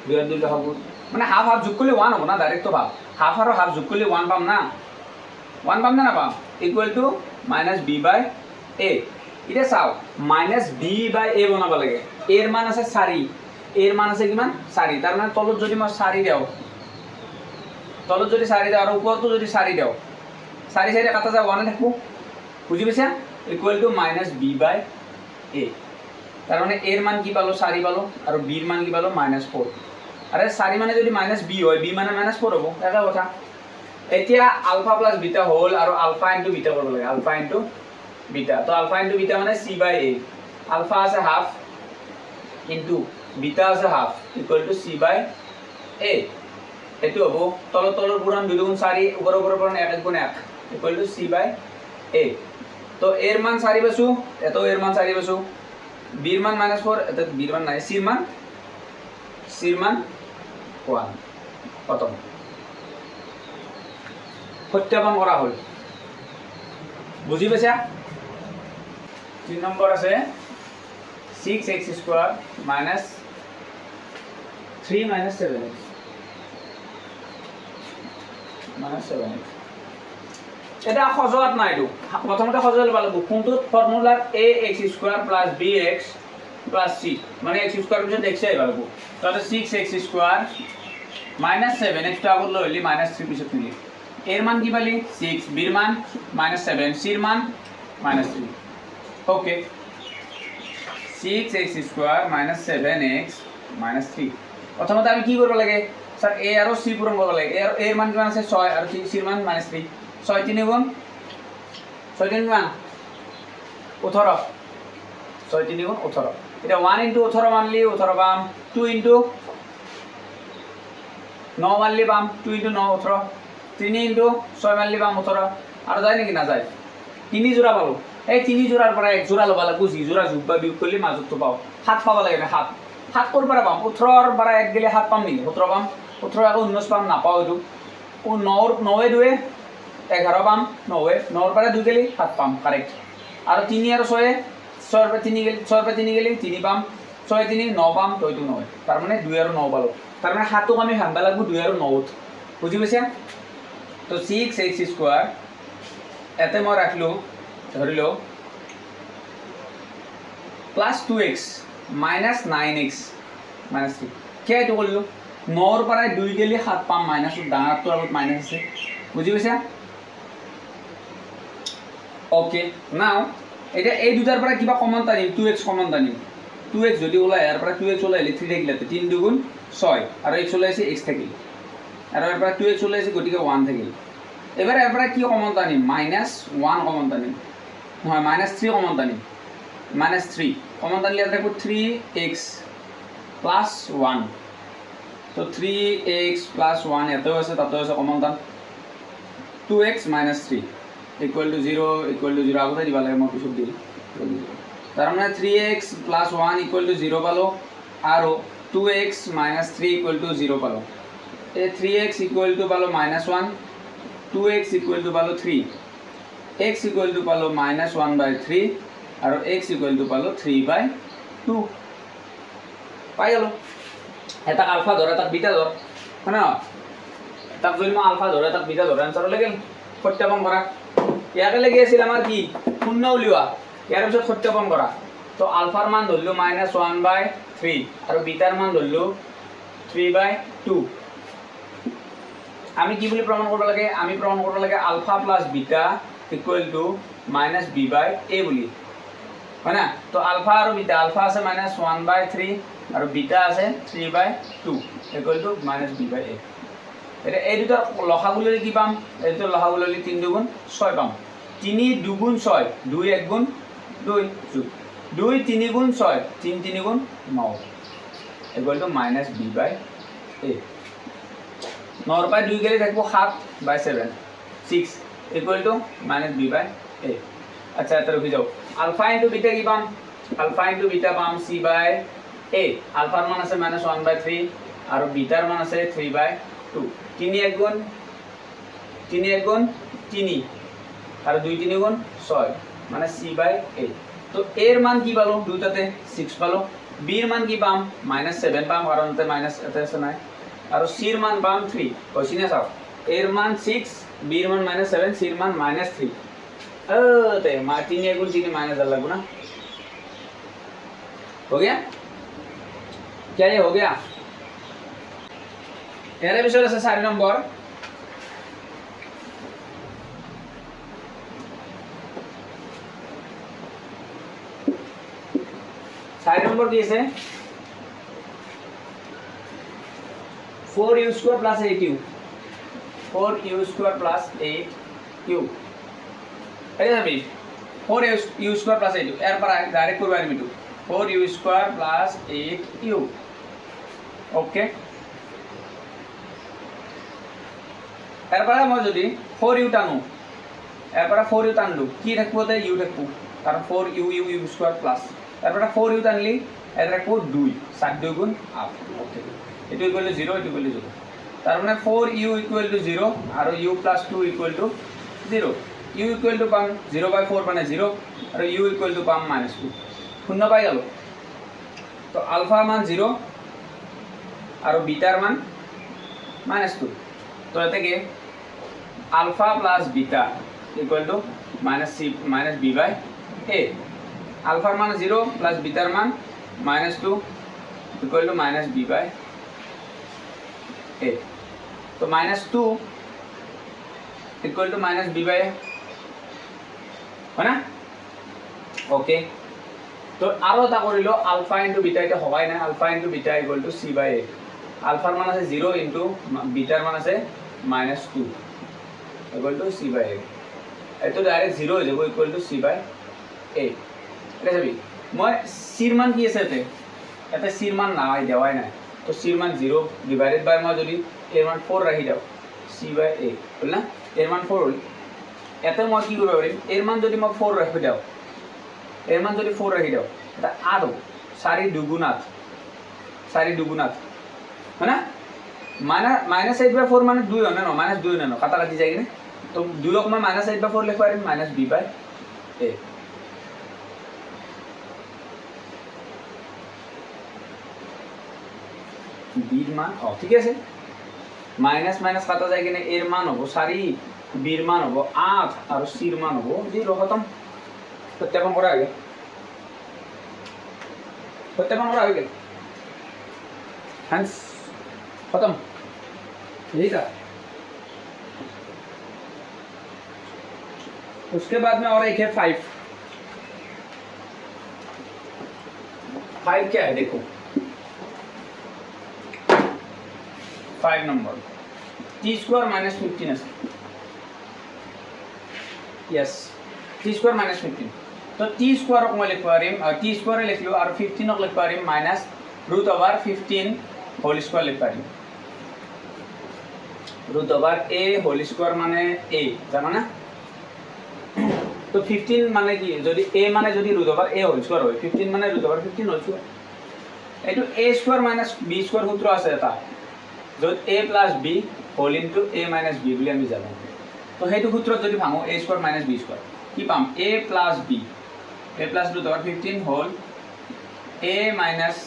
2 আর 2 লগাবো মানে হাফ হাফ যোগ করলে 1 হবে না ডাইরেক্ট তো ভাব হাফ আর হাফ যোগ করলে 1 পাম না 1 পাম না পাম equal to minus b by এ এটা চাও মাইনাস বি বাই এ বনাব লাগে এর মান আছে 4 এর মান আছে কিমান 4 তার মানে তলত যদি মই 4 দাও তলত যদি 4 দাও আর উপরতো যদি 4 দাও 4 সাইডে কাটা যায় 1 থাকবো বুঝি পাইছা equal to minus b by এ তার মানে এর মান কি পালো 4 পালো আর বি এর মান কি পালো -4 আরে 4 মানে যদি মাইনাস বি হয় বি মানে -4 হবো এটা কথা এতিয়া আলফা প্লাস বিটা হোল আর আলফা ইনটু বিটা করব লাগে আলফা ইনটু বিটা তো আলফা ইনটু বিটা মানে c বাই a আলফা আছে হাফ ইনটু বিটা আছে half equal to c by a এটো হবো তলর পুরান 2 গুণ 4 উপর পুরান 1 গুণ 1 equal to c by a তো এর মান 4 বসু এত এর মান 4 বসু b এর মান -4 এত b এর মান নাই c এর মান 1 কত সত্যাপন করা হল বুঝি পাইছা 3 নম্বর আছে 6x square minus 3 minus 7x minus 7x এটা সজত নাই তো প্রথমতে সজল পালো কোনটো ফর্মুলার ax square plus bx plus c মানে x স্কয়ার পিছত x আই পালো তাহলে 6x স্কয়ার মাইনাস 7x টা আগত লইলি -3 পিছত নিলি এর মান কি পালি 6 বি এর মান -7 সি এর মান -3 ওকে 6x স্কয়ার -7x -3 প্রথমত আমি কি করব লাগে স্যার a আর c পূরণ করব লাগে a এর মান কিমান আছে 6 আর c এর মান -3 6 3 গুণ 6 3 মান 18 6 3 গুণ 18 এটা 1 ইনটু 18 মানলি 18 পাম 2 ইনটু 9 মানলি পাম 2 ইনটু 9 18 3 ইনটু 6 মানলি পাম 18 আর যায় নাকি না যায় 3 জোড়া পাবো এই 3 জোড়ার পরে এক জোড়া লবা লাগবো জি জোড়া যোগ বা বিয়োগ করলে মাজত তো পাও 7 পাবা লাগে না 7 কোর পরে পাম 18 এর পরে এক গেলে 7 পাম নি 17 পাম 18 আকৌ 19 পাম না পাও এটো ও 9 এ 2 11 পাম 9 এর পরে 2 গেলে 7 পাম কারেক্ট আর 3 আর 6 6 এর পরে 3 গেলে 6 এর পরে 3 গেলে 3 পাম 6 3 9 পাম তো 9 তার মানে 2 আর 9 পালো তার মানে 7 আমি ভাঙবা লাগবো 2 আর 9 বুঝি পাইছা তো 6x স্কয়ার এতে মই রাখলো ধরিলো plus 2x minus 9x minus 3 কে এটো করলো 9 এর পরে 2 গেলে 7 পাম মাইনাস ডাঙার তো আর মাইনাস আছে বুঝি পাইছা ওকে নাও এটা এই দুটার পরে কিবা কমন টানি 2x কমন টানি 2x যদি ওলাই এর পরে 2x ওলাইলে 3 থাকিলে 3 দুগুণ 6 আর x ওলাইছে x থাকিলে আৰু ইয়াৰ পৰা 2x ওলাইছে গতিকে 1 থাকিল এবাৰ ইয়াৰ পৰা কি কমন টানিম -1 কমন টানিম নহয় -3 কমন টানিম -3 কমন টানিলে ইয়াত থাকব 3x + 1 তো 3x + 1 এটাও আছে তাতেও আছে কমন টান 2x - 3 = 0 আগতে দিবা লাগে মই পিছত দিম তাৰ মানে 3x + 1 = 0 পালো আৰু 2x - 3 = 0 পালো এই 3x = পালো -1 2x = পালো 3 x = পালো -1/3 আৰু x = পালো 3/2 পাই গেল এটা আলফা ধৰ এটা বিটা ধৰ হয় না তাক যদি মই আলফা ধৰ এটা বিটা ধৰ আনসাৰ লাগিল সত্যাপন কৰা ইয়াকে লাগি আছিল আমাৰ কি শূন্য উলিওৱা ইয়াৰ পিছত সত্যাপন কৰা তো আলফাৰ মান ধৰিলো -1/3 আৰু বিটাৰ মান ধৰিলো 3/2 আমি কি বুলি প্ৰমাণ কৰিব লাগে আমি প্ৰমাণ কৰিব লাগে আলফা + বিটা = -b/a বুলি হয় না তো আলফা আৰু বিটা আলফা আছে -1/3 আৰু বিটা আছে 3/2 = -b/a এটা এই দুটা লসাগু ললে কি পাম এই দুটা লসাগু ললে 3 × 6 পাম 3 × 2 = 6 2 × 1 = 2 2 3 × 6 3 3 × 9 = -b/a 9 ৰ পৰা 2 গেলে থাকব 7/7 6 = -b/a আচ্ছা এটা ৰখি যাও আলফা * বিটা কি পাম আলফা * বিটা পাম c/a আলফাৰ মান আছে -1/3 আৰু বিটাৰ মান আছে 3/2 3 × 1 = 3 আৰু 2 3 × 6 মানে c/a তো এর মান কি পালো দুটাতে 6 পালো b এর মান কি পাম -7 পাম কারণ এতে মাইনাস এতে আছে নাই আর c এর মান পাম 3 কইছিনা সব এর মান 6 b এর মান -7 c এর মান -3 ते मार्टिन ये गुण चीनी माइनस अलग ना हो गया क्या ये हो गया यारे विषय से 4 नंबर की है 4u² + 8u 4u² + 8u अरे सभी 4u² + 8u এর পর ডাইরেক্ট করব আমি 4u² + 8u ওকে এর পর মই যদি 4u টানো এর পর 4u টানলু কি রাখবো তে u রাখবো কারণ 4u² প্লাস এর পর 4u টানলি এর রাখবো 2 7 2 গুণ 8 ওকে এটা ইকুয়াল টু 0 এটা ইকুয়াল টু 0 তার মানে 4u = 0 আর u + 2 = 0 u = পাম 0/4 মানে 0 আর u = পাম -2 শূন্য পাই গেল তো আলফা মান 0 আর বিটার মান -2 তো এতে কি আলফা + বিটা = -c -b/a আলফার মান 0 + বিটার মান -2 = -b/a তো -2 = -b/a है ना ओके तो आरो ता करिलो अल्फा * बीटा এটা হবাই না अल्फा * बीटा = c/a अल्फार मान আছে 0 * बीटार मान আছে -2 = c/a এটো ডাইরেক্ট 0 হৈ যাব = c/a এটা যাবি মই c ৰ মান কি আছে এতে এতে c ৰ মান নাই দেৱাই নাই তো c ৰ মান 0 ডিভাইডেড বাই মই যদি এর মান 4 রাখি দাও c/a হল না এর মান 4 হল এতে মই কি করব পারিম এর মান যদি মই 4 রাখি দাও এর মান যদি 4 রাখি দাও এটা আরো 4 দুগুণাত 4 দুগুণাত है ना -8/4 মানে 2 হয় না -2 না কাটাকাটি যায় কিনে তো 2 ক মই -8/4 লিখব পারিম -b/a b এর মান ঠিক আছে মাইনাস মাইনাস কাটা যায় কিনে এর মান হবো 4 b এর মান হবো 8 আর c এর মান হবো 0 খতম সত্যাপন করা আগে हंस खत्म यही था उसके बाद में और एक है 5 क्या है देखो 5 नंबर টি স্কোয়ার মাইনাস 15 আছে ইয়েস টি স্কোয়ার মাইনাস 15 তো টি স্কোয়ারক মই লিখিব পাৰিম টি স্কোয়াৰে লিখিলোঁ আৰু 15ক লিখিব পাৰিম minus root over 15 whole square লিখিব পাৰিম root over a whole square মানে এ জানা না তো 15 মানে কি যদি এ মানে যদি root over a whole square হয় 15 মানে ৰুট অভাৰ 15 হোল স্কোয়ার এইটো a square minus b square সূত্র আছে এটা য'ত a plus b whole into a minus b বুলি আমি জানো তো সেইটো সূত্ৰত যদি ভাঙো a square minus b square কি পাম a plus b a plus root over 15 whole a minus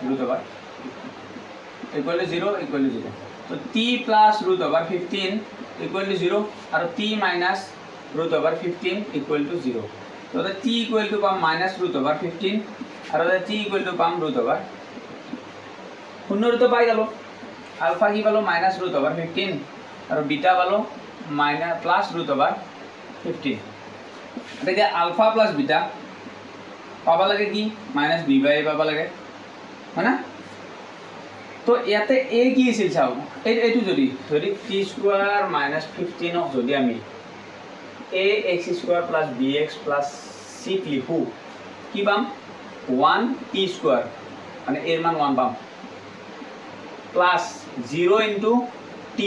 root over equal to 0 equal to 0 so t plus root over 15 equal to 0 और t minus root over 15 equal to 0 so the t equal to pam minus root over 15 और the t equal to pam root over शून्य तो पाई गलो alpha की पालो minus root over 15 और beta पालो minus plus root over 15 देखिए alpha plus beta पाबा लगे कि माइनस बी बाय पाबा लगे है ना तो ইয়াতে a কি আছিল চাও এইটো যদি t স্কয়ার মাইনাস 15 অক যদি আমি ax square plus bx plus c লিখো কি পাম 1 t স্কয়ার মানে এর মান 1 পাম প্লাস 0 ইনটু t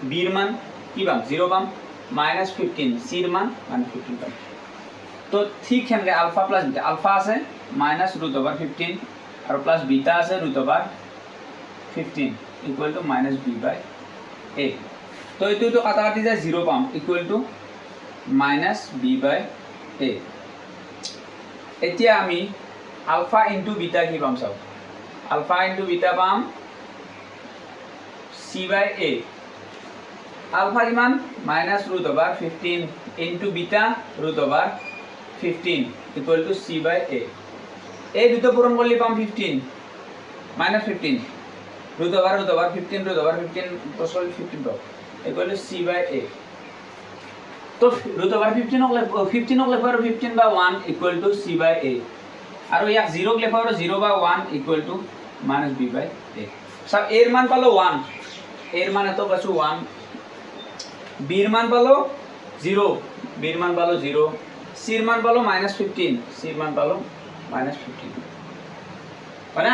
b এর মান কি পাম 0 পাম মাইনাস 15 c এর মান মাইনাস 15 পাম तो ठीक है अल्फा प्लस बीटा अल्फा আছে माइनस रूट ओवर 15 और प्लस बीटा আছে root over 15 equal to minus b by a तो এইটো তো কাটা কাটি যায় 0 পাম equal to minus b by a এতিয়া আমি আলফা ইনটু বিটা কি পাম চাও আলফা ইনটু বিটা পাম সি বাই এ আলফা কিমান minus root over 15 into beta root over 15 equal to c by a a দুটো পূরণ করলে পাম 15 minus 15 root over 15 root over 15 plus 15 পাও equal to c by a তো root over 15 অক লিখব 15 by 1 equal to c by a আর ইয়াক 0 ক লিখব 0 by 1 equal to minus b by a সব a এর মান পালো 1 এর মান এত পাছু 1 b এর মান পালো 0 b এর মান পালো 0 c এর মান পালো -15 c এর মান পালো -15 হয় না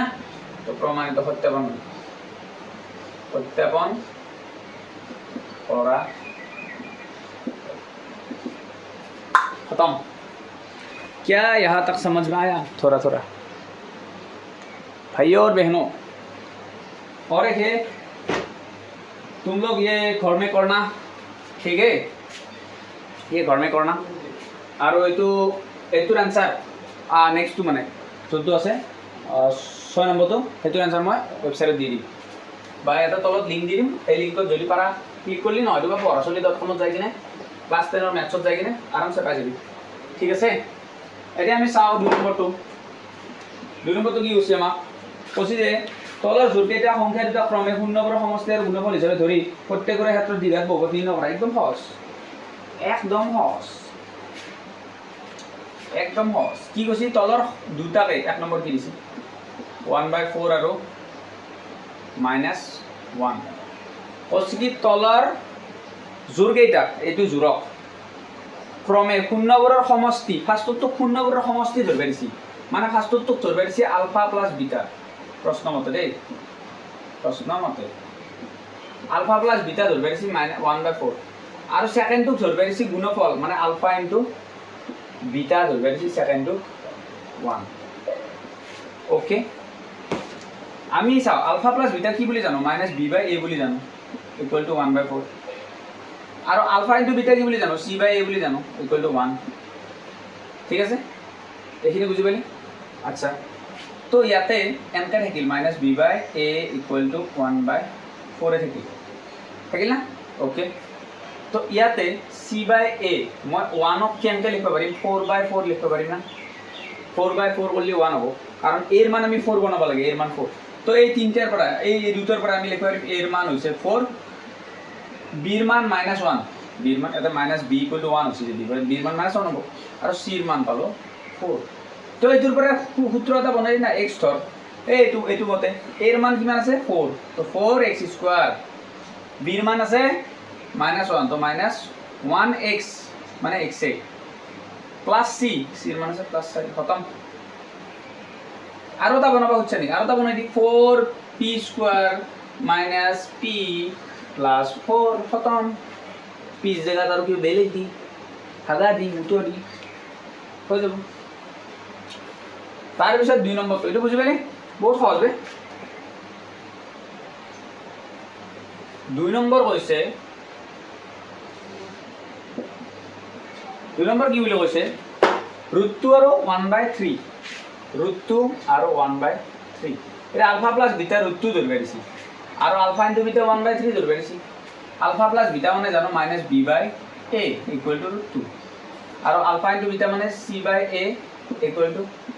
তো প্রমাণিত সত্যাপন করা खत्म क्या यहाँ तक समझ में आया थोड़ा थोड़ा भाइयों और बहनों और एक है तुम लोग ये घर में करना ठीक है ये घर में करना और এইটোৰ आंसर नेक्स्ट तो माने जोंतो আছে 6 নম্বৰ তো এইটোৰ आंसर মই ওয়েবসাইটত দি দিম বা এটা তলত লিংক দি দিম এই লিংকত যদি পাৰা ক্লিক করলি না হয়তো পড়াশোনা.com যাই কিনে ক্লাস 10 এর ম্যাথছত যাই কিনে আরামসে পাই যাবি ঠিক আছে এতিয়া আমি চাও 2 নম্বৰটো কি হৈছে আমাক কৈছে যে তলৰ জোৰকেইটা সংখ্যা দুটা ক্ৰমে শূন্য পৰা সমষ্টি আৰু গুণফল হিচাপে ধৰি প্ৰত্যেকৰে ক্ষেত্ৰত দ্বিঘাত বহুপদ নিৰ্ণয় কৰা একদম সহজ একদম সহজ কি কৈছে তলৰ দুটাকে এক নম্বৰ কি দিছে 1/4 আৰু -1 কৈছে কি তলৰ জোৰকেইটা এইটো জোৰক ক্ৰমে শূন্যবোৰৰ সমষ্টি ফাৰ্ষ্টটো শূন্যবোৰৰ সমষ্টি ধৰবে দিছি মানে ফাৰ্ষ্টটো ধৰবে দিছি আলফা প্লাস বিটা প্রশ্ন মতে দেই প্রশ্ন মতে আলফা প্লাস বিটা ধরবে দিছি 1/4 আর সেকেন্ডটো ধরবে দিছি গুণফল মানে আলফা ইনটু বিটা ধরবে দিছি সেকেন্ডটো 1 ওকে আমি চাও আলফা প্লাস বিটা কি বুলি জানো -b/a বুলি জানো ইকুয়াল টু 1/4 আর আলফা ইনটু বিটা কি বুলি জানো c/a বুলি জানো ইকুয়াল টু 1 ঠিক আছে এইখিনি বুঝি পালি আচ্ছা তো ইয়াতে এনকা থাকিল -b/a ইকুয়াল টু 1/4 থাকিল না ওকে তো ইয়াতে c/a মই 1 অক কেনকে লিখব পারি 4/4 লিখব পারি না 4/4 করলে 1 হবে কারণ a এর মান আমি 4 বনাব লাগে a এর মান 4 তো এই তিনটার পড়া এই দুটোর পড়া আমি লিখব পারি a এর মান হইছে 4 b এর মান -1 b এর মান এটা -b = 1 হইছে যদি b এর মান -1 হবে আর c এর মান পালো 4 তো এইটোৰ পৰা সূত্ৰ এটা বনাই না x ধৰ এইটো মতে এৰ মান কিমান আছে 4 তো 4x² বিৰ মান আছে -1 তো -1x মানে x প্লাস c ৰ মান আছে +4 খতম আৰু এটা বনাব হচ্ছে নেকি আৰু এটা বনাই দি 4p² - p + 4 খতম p জায়গাত আৰু কি বেলেগ দি হাগা দি মুটো দি হৈ যাব তাৰ পিছত 2 নম্বৰটো এইটো বুজি পালি বহুত সহজ বে 2 নম্বৰ কৈছে 2 নম্বৰ কি বুলি কৈছে √2 আৰু 1/3 √2 আৰু 1/3 এটা আলফা প্লাস বিটা √2 ধৰিব দিছি আৰু আলফা ইনটু বিটা 1/3 ধৰিব দিছি আলফা প্লাস বিটা মানে জানো -b/a = √2 আৰু আলফা ইনটু বিটা মানে c/a =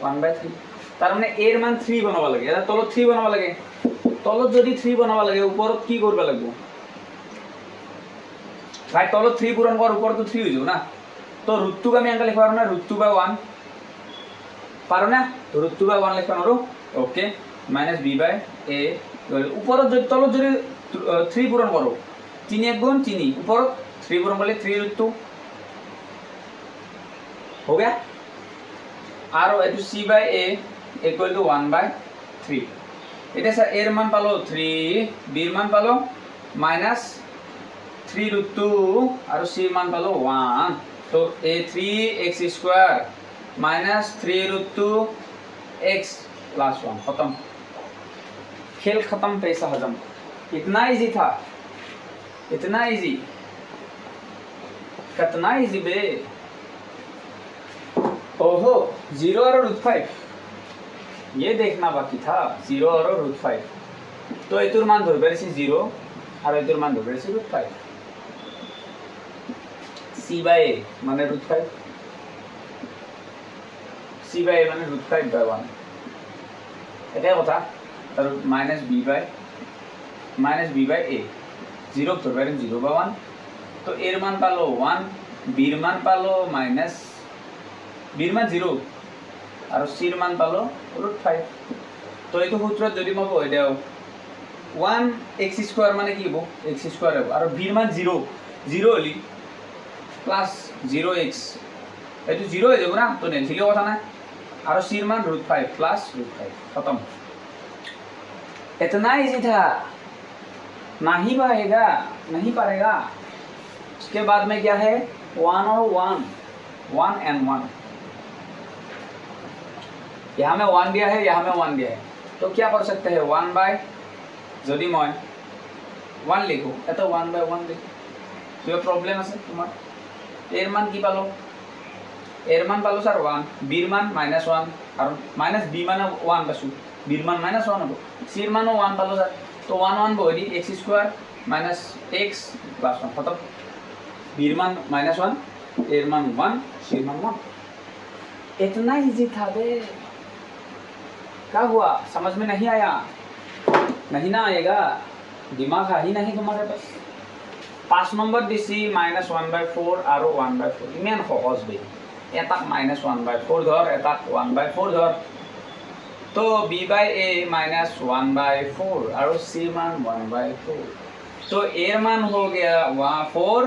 1/3 তাৰ মানে a ৰ মান 3 বনাব লাগে এটা তলত 3 বনাব লাগে তলত যদি 3 বনাব লাগে ওপৰত কি কৰিব লাগিব ভাই তলত 3 পূৰণ কৰ ওপৰতো 3 হৈ যাব না তো √2 আমি আনকা লিখব পাৰো না √2/1 পাৰো না √2/1 লিখব পাৰো ওকে -b/a ওপৰত যদি তলত যদি 3 পূৰণ কৰো 3 × 1 = 3 ওপৰত 3 পূৰণ কৰলে 3√2 हो गया আৰু এটো c/a = 1/3 এটা স্যাৰ এৰ মান পালো 3 b ৰ মান পালো -3√2 আৰু c ৰ মান পালো 1 তো a 3x² - 3√2x + 1 खत्म खेल खत्म पैसा हजम इतना इजी था इतना इजी कितना इजी बे ओहो 0 और √5 ये देखना बाकी था 0 और √5 तो एतुर मान ধরব পারিছি 0 আর এতुर মান ধরব পারিছি √5 c/a মানে √5 c/a মানে √5/1 এটাই কথা আর -b/a 0 ধরব পারিম 0/1 তো এর মান পালো 1 b র মান পালো b র মান 0 আর c র মান পালো √5 তো এইটো সূত্ৰত যদি মই কই দেও 1x² মানে কি হবো x² হ'ব আৰু b ৰ মান 0 হলি প্লাস 0x এইটো 0 হৈ যাব না তো নেনছিলেও কথা নাই আৰু c ৰ মান √5 প্লাস √5 खत्म इतना इजी था नहीं पाएगा नहीं पाएगा उसके बाद में क्या है 1 और 1 and 1 यहाँ में 1 दिया है यहाँ में 1 दिया है तो क्या कर सकते हैं 1/ যদি মই 1 লিখো এটা 1/1 লিখো কিবা প্রবলেম আছে তোমার এর মান কি পালো এর মান পালো স্যার 1 b র মান -1 আর -b মানে 1 পাসু b র মান -1 হবে c র মানও 1 পালো স্যার তো 1 1 বহি x² - x + 1 खत्म b র মান -1 a র মান 1 c র मान 1 इतना इजी था बे क्या हुआ समझ में नहीं आया नहीं ना आएगा दिमाग है ही नहीं तुम्हारे पास 5 नंबर दिसी -1/4 আৰু 1/4 ইমান সহজ বে এটাক -1/4 ধৰ এটাক 1/4 ধৰ তো b/a -1/4 আৰু c মান 1/4 तो a ৰ মান हो गया 4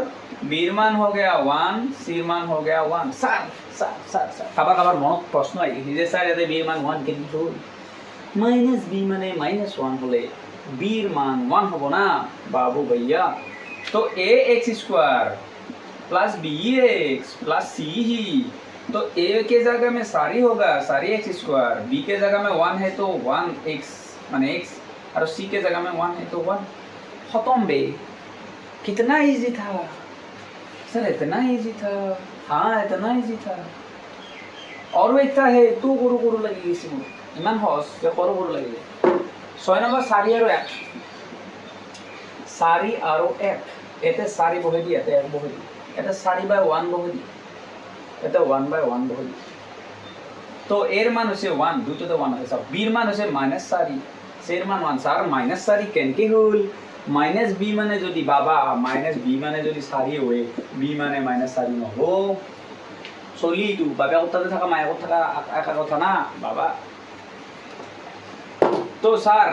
b ৰ মান हो गया 1 c ৰ মান हो गया 1 सर কাবাৰ মনত প্ৰশ্ন আহি যে স্যাৰ এতে b ৰ মান 1 কেনেকৈ হ'ল -b মানে -1 হলে b ৰ মান 1 হ'ব না बाबू भैया तो ax² + bx + c ही तो a के जगह में सारी होगा सारी x² b के जगह में 1 है तो 1x माने x और c के जगह में 1 है तो 1 खत्म बे कितना इजी था सर इतना इजी था हाँ इतना इजी था और এটা है তো গরু লাগি গেছে ইমান সহজ যে গরু লাগি 6 নম্বৰ 4 আৰু 1 4 আৰু 1 এতে 4 বহে দি এতে 1 বহে দি এটা 4/1 বহে দি এটা 1/1 বহে দি তো এর মান হচ্ছে 1 দুটোতে 1 আছে সব b এর মান হচ্ছে -4 c এর মান 1 স্যার -4 কেনকে হল -b মানে যদি বাবা -b মানে যদি 4 হয় b মানে -4 নহব চলি তো বাবা কথাতে থাকা মায়া কথা থাকা একা কথা না বাবা তো স্যার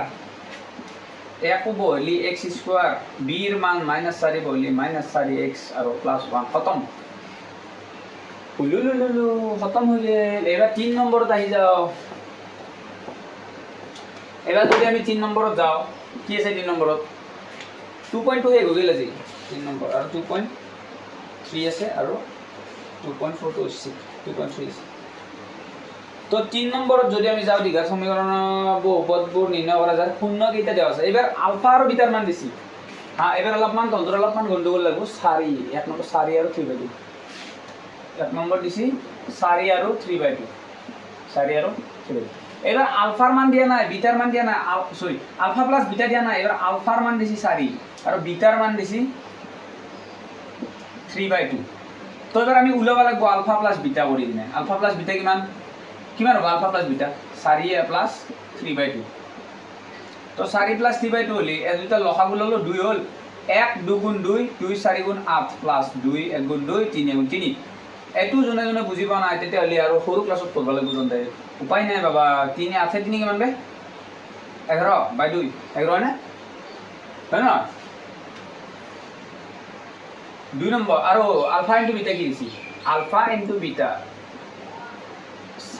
একো বহলি এক্স স্কোয়ার বিৰ মান -4 বহলি -4x আৰু +1 খতম উলুলুলু খতম হৈ গেল এবাৰ 3 নম্বৰত আহি যাও এবাৰ যদি আমি 3 নম্বৰত যাও কি আছে 3 নম্বৰত 2.2 হৈ গ'ল আজি 3 নম্বৰ আৰু 2.3 আছে আৰু 2.4 আছে তো 3 নম্বৰত যদি আমি যাও দীঘাৰ সমীকৰণৰ বহুপদবোৰ নিৰ্ণয় কৰা যায় শূন্য কেইটা দেওয়া আছে এবাৰ আলফা আৰু বিটাৰ মান দিছি হা এবাৰ অলপমান তন্ত্ৰৰ অলপমান গণ্ডগোল লাগিব 4 এক নম্বৰ 4 আৰু 3/2 এক নম্বৰ দিছি 4 আৰু 3/2 4 আৰু 3/2 এবাৰ আলফাৰ মান দিয়া নাই বিটাৰ মান দিয়া নাই সৰি আলফা প্লাস বিটা দিয়া নাই এবাৰ আলফাৰ মান দিছি 4 আৰু বিটাৰ মান দিছি 3/2 তো এবাৰ আমি উলাব লাগিব আলফা প্লাস বিটা কৰি দিনে আলফা প্লাস বিটা কিমান হ'ব আলফা প্লাস বিটা 4 প্লাস 3/2 তো 4 প্লাস 3/2 হলি এ দুটা লসাগু ললো 2 হল 1 2 গুণ 2 2 4 গুণ 8 প্লাস 2 1 গুণ 2 3 গুণ 3 এটু জনে জনে বুজি পা নাই তেতে হলি আৰু সৰু ক্লাছত পঢ়বা লাগিব জনতে উপায় নাই বাবা 3 8 3 কিমান বে 11/2 11 না হয় না 2 নম্বৰ আৰু আলফা ইনটু বিটা কি দিছি আলফা ইনটু বিটা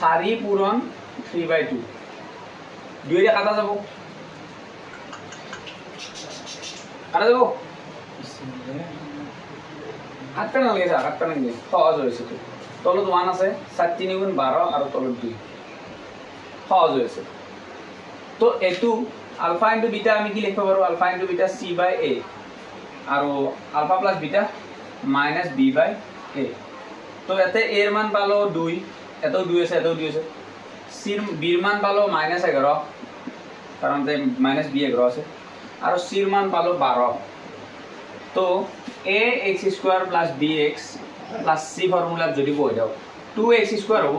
4 পূৰণ 3/2 2 এ কাটা যাব আটটা নালাগে যা আটটা নালাগে সহজ হয়েছে তো তলত 1 আছে 7 3 গুণ 12 আৰু তলত 2 সহজ হয়েছে তো এটু আলফা ইনটু বিটা আমি কি লিখব পাৰো আলফা ইনটু বিটা c/a আৰু আলফা প্লাস বিটা -b/a তো এতে a এর মান পালো 2 এটাও 2 আছে এটাও 2 আছে c এর মান পালো -11 কারণ তে -b11 আছে আৰু c এর মান পালো 12 তো ax² + bx + c ফর্মুলা যদি বই দাও 2x² হ'ব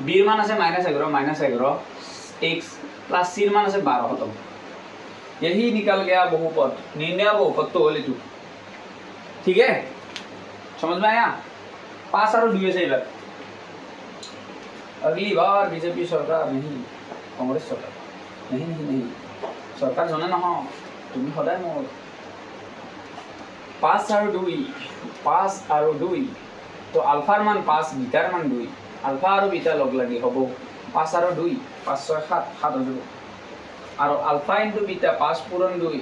b এর মান আছে -11 x + c এর মান আছে 12 खत्म यही निकल गया बहुपद निर्णय बहुपद तो होले तू ठीक है समझ में आया 5 और 2 से इधर अगली बार बीजेपी सरकार नहीं कांग्रेस सरकार नहीं सरकार जने न हो তুমি সদায় মোৰ 5 আৰু 2 তো আলফাৰ মান 5 বিটাৰ মান 2 আলফা আৰু বিটা লগ লাগি হ'ব 5 আৰু 2 5 6 7 7 হৈ যাব আৰু আলফা ইনটু বিটা 5 পূৰণ 2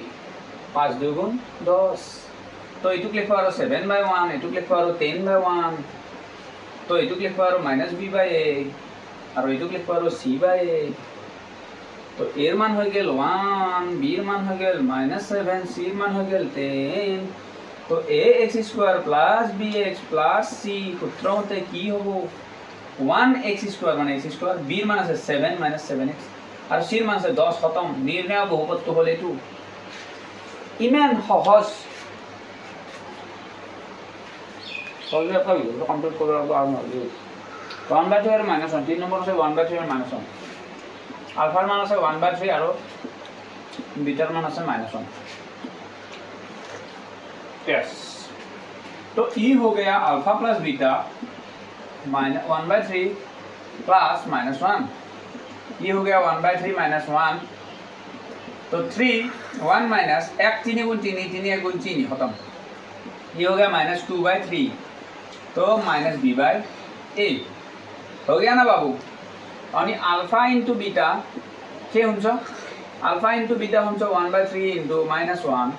5 2 গুণ 10 তো এইটুক লিখব আৰু 7/1 এইটুক লিখব আৰু 10/1 তো এইটুক লিখব আৰু -b/a আৰু এইটুক লিখব আৰু c/a তো এর মান হয়ে গেল 1 b এর মান হয়ে গেল -7 c এর মান হয়ে গেল 10 তো ax² + bx + c সূত্র মতে কি হবো 1x² মানে x² b এর মান আছে 7 -7x আর c এর মান আছে 10 খতম নির্ণয় বহুপদ তো হলে টু ইমান সহজ সহজে একটা ভিডিও কমপ্লিট করার আর নয় 1/2 এর -1 3 নম্বর আছে 1/2 এর -1 আলফার মান আছে 1/3 আৰু বিটার মান আছে -1 यस तो ई हो गया अल्फा प्लस बीटा -1/3 प्लस -1 ये हो गया 1/3 -1 तो 3 1 माइनस 1 3 गुण 3 3 1 गुण 3 खत्म ये हो गया -2/3 तो -b/a हो गया ना बाबू अनि अल्फा इनटू बीटा के हुन्छ अल्फा इनटू बीटा हुन्छ 1/3 इनटू -1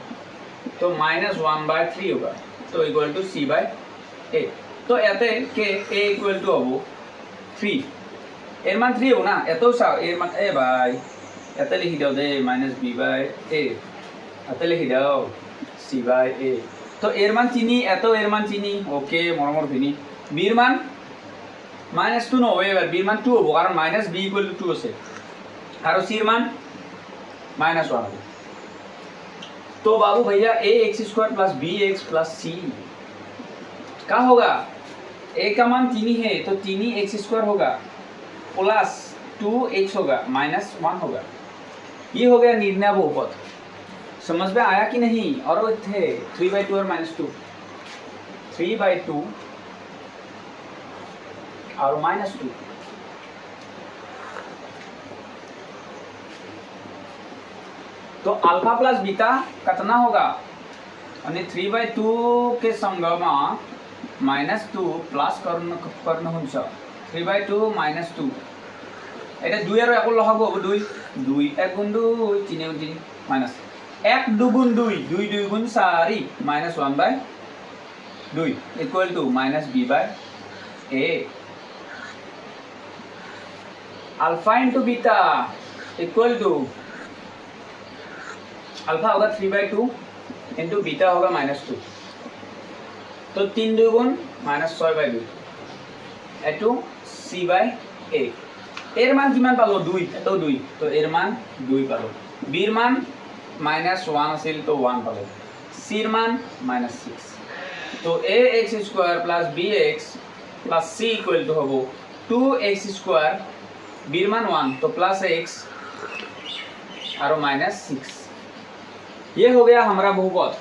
तो -1/3 होगा तो इक्वल टू c/a तो याते के a इक्वल टू हो 3 এর মান 3 हो ना এত চাও এর মান এ ভাই এত লিখি দাও দে -b/a এত লিখি দাও c/a তো এর মান চিনি এত এর মান চিনি ওকে মরমর চিনি b এর মান -2 ন হবে এবার b এর মান 2 হবে কারণ -b ইকুয়াল টু 2 আছে আর c এর মান -1 হবে तो बाबू भैया ax² + bx + c क्या होगा a का मान 3 है तो 3x² होगा प्लस 2x होगा -1 होगा ये हो गया निर्णय बहुपद समझ में आया कि नहीं और वो थे 3/2 और -2 3/2 और -2 तो अल्फा प्लस बीटा कितना होगा यानी 3/2 के संगमा -2 प्लस कर्ण हुन्छ 3/2 -2 এটা 2 আৰু 1 লগাব 2 2 1 গুণ 2 3 গুণ 3 মাইনাস 1 2 গুণ 2 2 2 গুণ 4 -1/2 equal to -b/a alpha into beta equal to alpha होगा 3/2 इंटू बीटा होगा -2 तो 3 2 गुण -6/2 एटू c/a এর মান কিমান পালো 2 এটো 2 তো এর মান 2 পালো b এর মান -1 আছিল তো 1 পালো c এর মান -6 তো ax² + bx + c equal to হবো 2x² b এর মান 1 तो +x और -6 ये हो गया हमारा बहुपद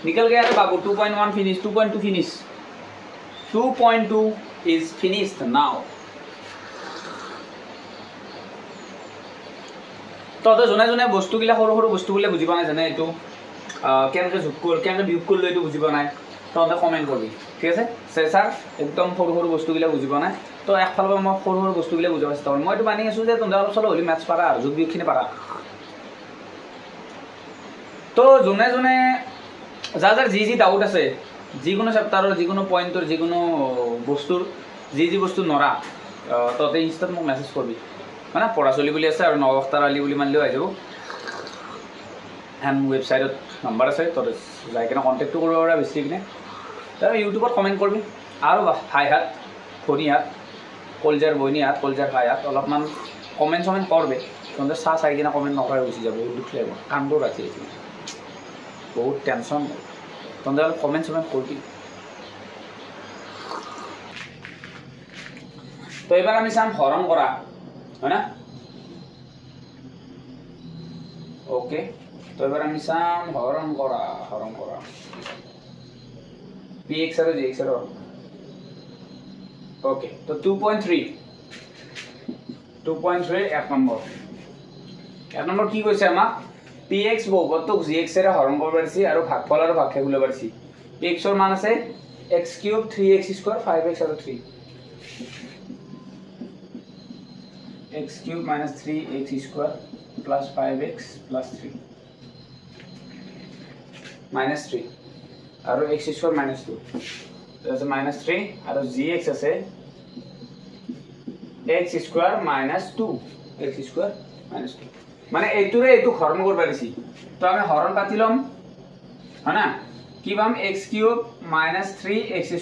निकल गया रे बाबू 2.1 finish 2.2 finish 2.2 is finished now तो जोने जोने बस्तुगिला सर सर बस्तुगिला बुझी पा ना जाने एटू केनेके जोग कर केनेके वियोग करले एटू बुझी पा ना तो कमेंट करबी ठीक আছে স্যার একদম সর সর বস্তুগুলা বুঝি পা না তো একফালৰ পৰা মই সৰ সৰ বস্তুগুলা বুজাব চেষ্টা কৰিম মই এটো মানি আছো যে তোমৰা অলপ চলো হলি ম্যাথছ পাৰা আৰু যোগ বিয়োগখিনি পাৰা তো যোনে যোনে যাৰ যি যি ডাউট আছে যিকোনো চেপ্টাৰৰ যিকোনো পইণ্টৰ যিকোনো বস্তুৰ যি বস্তু নৰা ততে ইনষ্টাত মোক মেছেজ কৰবি মানে পঢ়া চলি বুলি আছে আৰু নৱস্তাৰ আলি বুলি মানলেও আহি যাব এণ্ড ৱেবছাইটত নাম্বাৰ আছে ততে যাই কিনে কণ্টেক্টটো কৰিব পাৰা বেছি কিনে তাৰ ইউটিউবত কমেণ্ট কৰবি আৰু হাই হাত ভনী হাত কলজাৰ বইনী হাত কলজাৰ হাই হাত অলপমান কমেণ্ট চমেণ্ট কৰবে তহঁতে চাই কিনে কমেণ্ট নকৰাই গুচি যাব বহুত দুখ লাগিব কামবোৰ ৰাতি আছে বহুত টেনশ্যন তহঁতে অলপ কমেণ্ট চমেণ্ট কৰবি তো এবাৰ আমি চাম হৰণ কৰা হয় না ওকে তো এবাৰ আমি চাম হৰণ কৰা px আৰু gx আৰু ওকে তো 2.3 এক নম্বৰ কি কৈছে আমাক px বহুপদক gx এৰে হৰণ কৰিব পাৰিছি আৰু ভাগফল আৰু ভাগশেষ উলিয়াব পাৰিছি px ৰ মান আছে x³ 3x² 5x আৰু 3 x³ - 3x² + 5x + 3 -3 और x² - 2 तो ऐसे -3 और gx আছে x² - 2 x² - 2 মানে এইটোৰে এইটো হৰণ কৰিব পাৰিছি তো আমি হৰণ কাটি লম হয় না কি পাম x³ - 3x²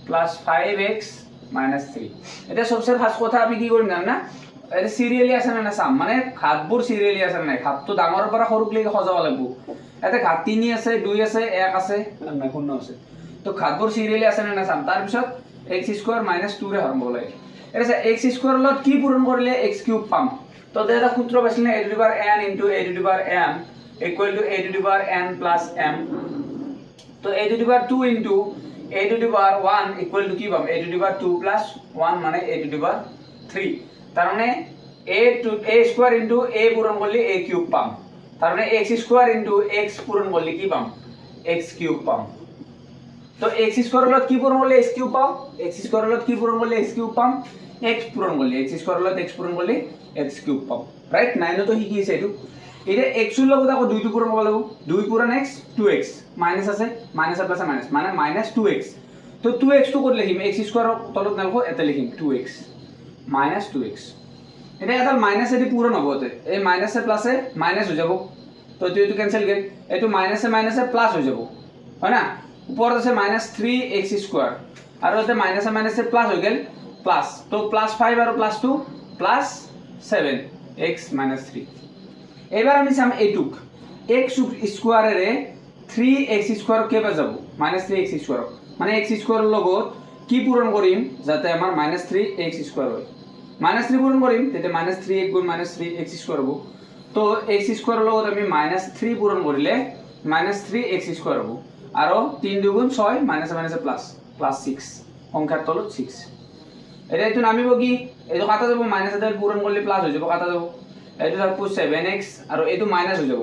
+ 5x - 3 এটা সবচেয়ে ফার্স্ট কথা আমি কি কৰিম জানা এটা সিৰিয়ালি আছে না চাম মানে ঘাতবোৰ সিৰিয়ালি আছে না ঘাতটো ডাঙৰৰ পৰা সৰুক লৈকে সজাব লাগিব এটা ঘাত 3 আছে 2 আছে 1 আছে না 0 আছে তো ঘাতবোৰ সিৰিয়ালি আছে না চাম তাৰ পিছত x² - 2 ৰে হৰণ কৰিব লাগে এটা x² লগত কি পূৰণ কৰিলে x³ পাম তো এটা সূত্র পাইছিল a⁴n * a⁴n = a⁴n + m তো a⁴2 * a⁴1 = কি পাম a⁴2 + 1 মানে a⁴3 তার মানে a² * a পূরণ করলে a³ পাম তার মানে x² * x পূরণ করলে কি পাম x³ পাম তো x² লগত কি পূরণ করলে x³ পাম x² লগত কি পূরণ করলে x³ পাম x পূরণ করলে x² লগত x পূরণ করলে x³ পাম রাইট 9 তো কি আছে এটো এটা x এর লগত আকৌ 2 টো পূরণ করব লাগিব 2 পূরণ x 2x মাইনাস আছে মাইনাস আর প্লাস মাইনাস মানে -2x তো 2x তো করে লিখিম x² তলত নালকো এতে লিখিম 2x - 2x এটা এটা মাইনাস এদি পূরণ হবতে এই মাইনাসে প্লাসে মাইনাস হৈ যাব তো এটো ক্যান্সেল গেল এটো মাইনাসে মাইনাসে প্লাস হৈ যাব হয় না উপর আছে -3x² আর এতে মাইনাসে মাইনাসে প্লাস হৈ গেল প্লাস তো +5 আর +2 +7x - 3 এবার আমি চাম এইটুক x স্কয়ারে 3x² কে পা যাব -3x² মানে x² এর লগত কি পূরণ করিম যাতে আমার -3x² হয় -3 পূরণ করিম তেতে -3 1 গুণ -3x² হবো তো x² এর লগত আমি -3 পূরণ করিলে -3x² হবো আর 3 2 গুণ 6 মাইনাস মাইনাসে প্লাস +6 সংখ্যার তলত 6 এটা তো নামিব কি এই তো কাটা যাব মাইনাস এর পূরণ করলে প্লাস হয়ে যাব কাটা যাব এইটো থাকব 7x আৰু এইটো মাইনাস হৈ যাব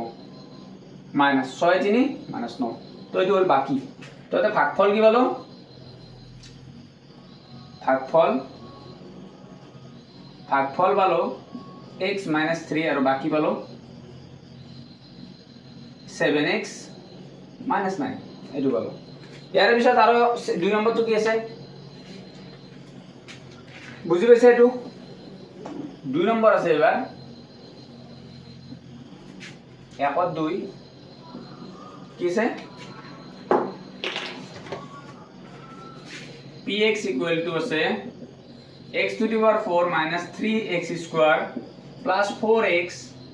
মাইনাস 6 3 মাইনাস 9 তো এইটো হল বাকি তো এটা ভাগফল কি পালো ভাগফল পালো x minus 3 আৰু বাকি পালো 7x minus 9 এইটো পালো ইয়াৰ পিছত আৰু 2 নম্বৰটো কি আছে বুজি পাইছে এইটো 2 নম্বৰ আছে এবাৰ 1 ত 2 কি আছে px equal to আছে x to the power 4 minus 3x square plus 4x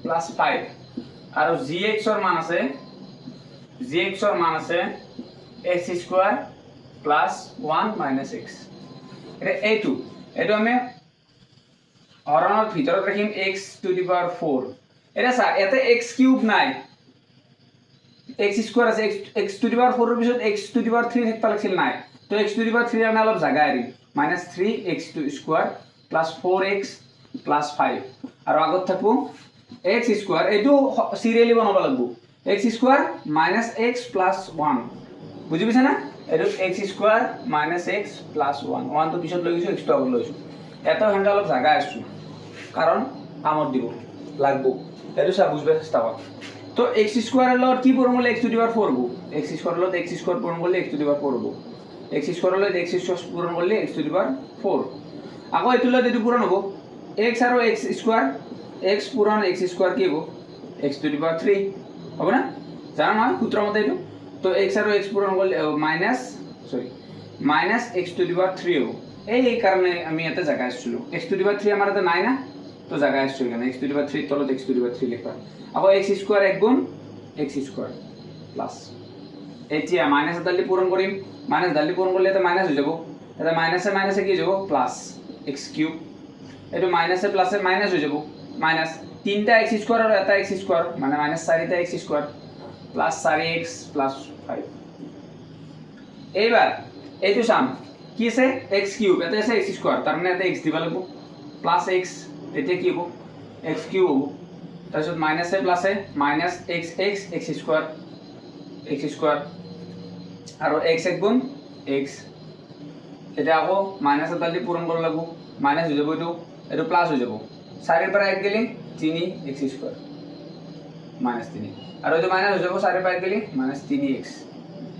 plus 5 আৰু gx ৰ মান আছে x square plus 1 minus x এইটো আমি হৰণৰ ভিতৰত ৰাখিম x to the power 4 এটা চা এতে x cube নাই x square আছে x to the power 4 ৰ পিছত x to the power 3 থাকবা লাগিছিল নাই তো x to the power 3 আনা অলপ জাগা এৰি minus 3x square plus 4x plus 5 আৰু আগত থাকবো x square এইটো সিরিয়ালি বনাব লাগবো x square minus x plus 1 বুজি পাইছা না এইটো x square minus x plus 1 1 তো পিছত লৈ গৈছো x তো আগত লৈছো এটা ঘন্টা অলপ জাগা আছো কাৰণ কামত দিব লাগবো এইটো সব বুঝবে চেষ্টা কর তো x square এর লট কি পূরণ করলে x to the power 4 হবো x square এর লট x square পূরণ করলে x to the power 4 হবো x square এর লট x square পূরণ করলে x to the power 4 আকৌ এটো লট এটো পূরণ হবো x আৰু x square x পূরণ x square কি হবো x to the power 3 হবে না জানা না সূত্র মতে এটো তো x আৰু x পূরণ করলে minus x to the power 3 হবো এই কারণে আমি এতে জায়গা আসছিল x to the power 3 আমার এতে নাই না তো জায়গা আসছে এখানে x to the power 3 তলত x to the power 3 লেখা আকৌ x square এক গুণ x square প্লাস এতিয়া মাইনাস দালি পূরণ করিম মাইনাস দালি পূরণ করলে এটা মাইনাস হয়ে যাব এটা মাইনাসে মাইনাসে কি যাব প্লাস x কিউব এটো মাইনাসে প্লাসে মাইনাস হয়ে যাব মাইনাস তিনটা x স্কয়ার আর এটা x স্কয়ার মানে মাইনাস 4টা x square plus 4x plus 5 এইবার এইটো সাম কি আছে x কিউব এটা আছে x স্কয়ার তার মানে এটা x দিবা লাগব প্লাস x এটা কি হবে x কিউব হবে তারপর মাইনাসে প্লাসে মাইনাস x স্কয়ার আর x এক গুণ x এটা আকৌ মাইনাস দালি পূরণ করব লাগব মাইনাস হয়ে যাব এটো প্লাস হয়ে যাব 4 এর পর 1 গেলে 3x স্কয়ার মাইনাস 3 আর ওই তো মাইনাস হয়ে যাব 4 এর পর 1 গেলে মাইনাস 3x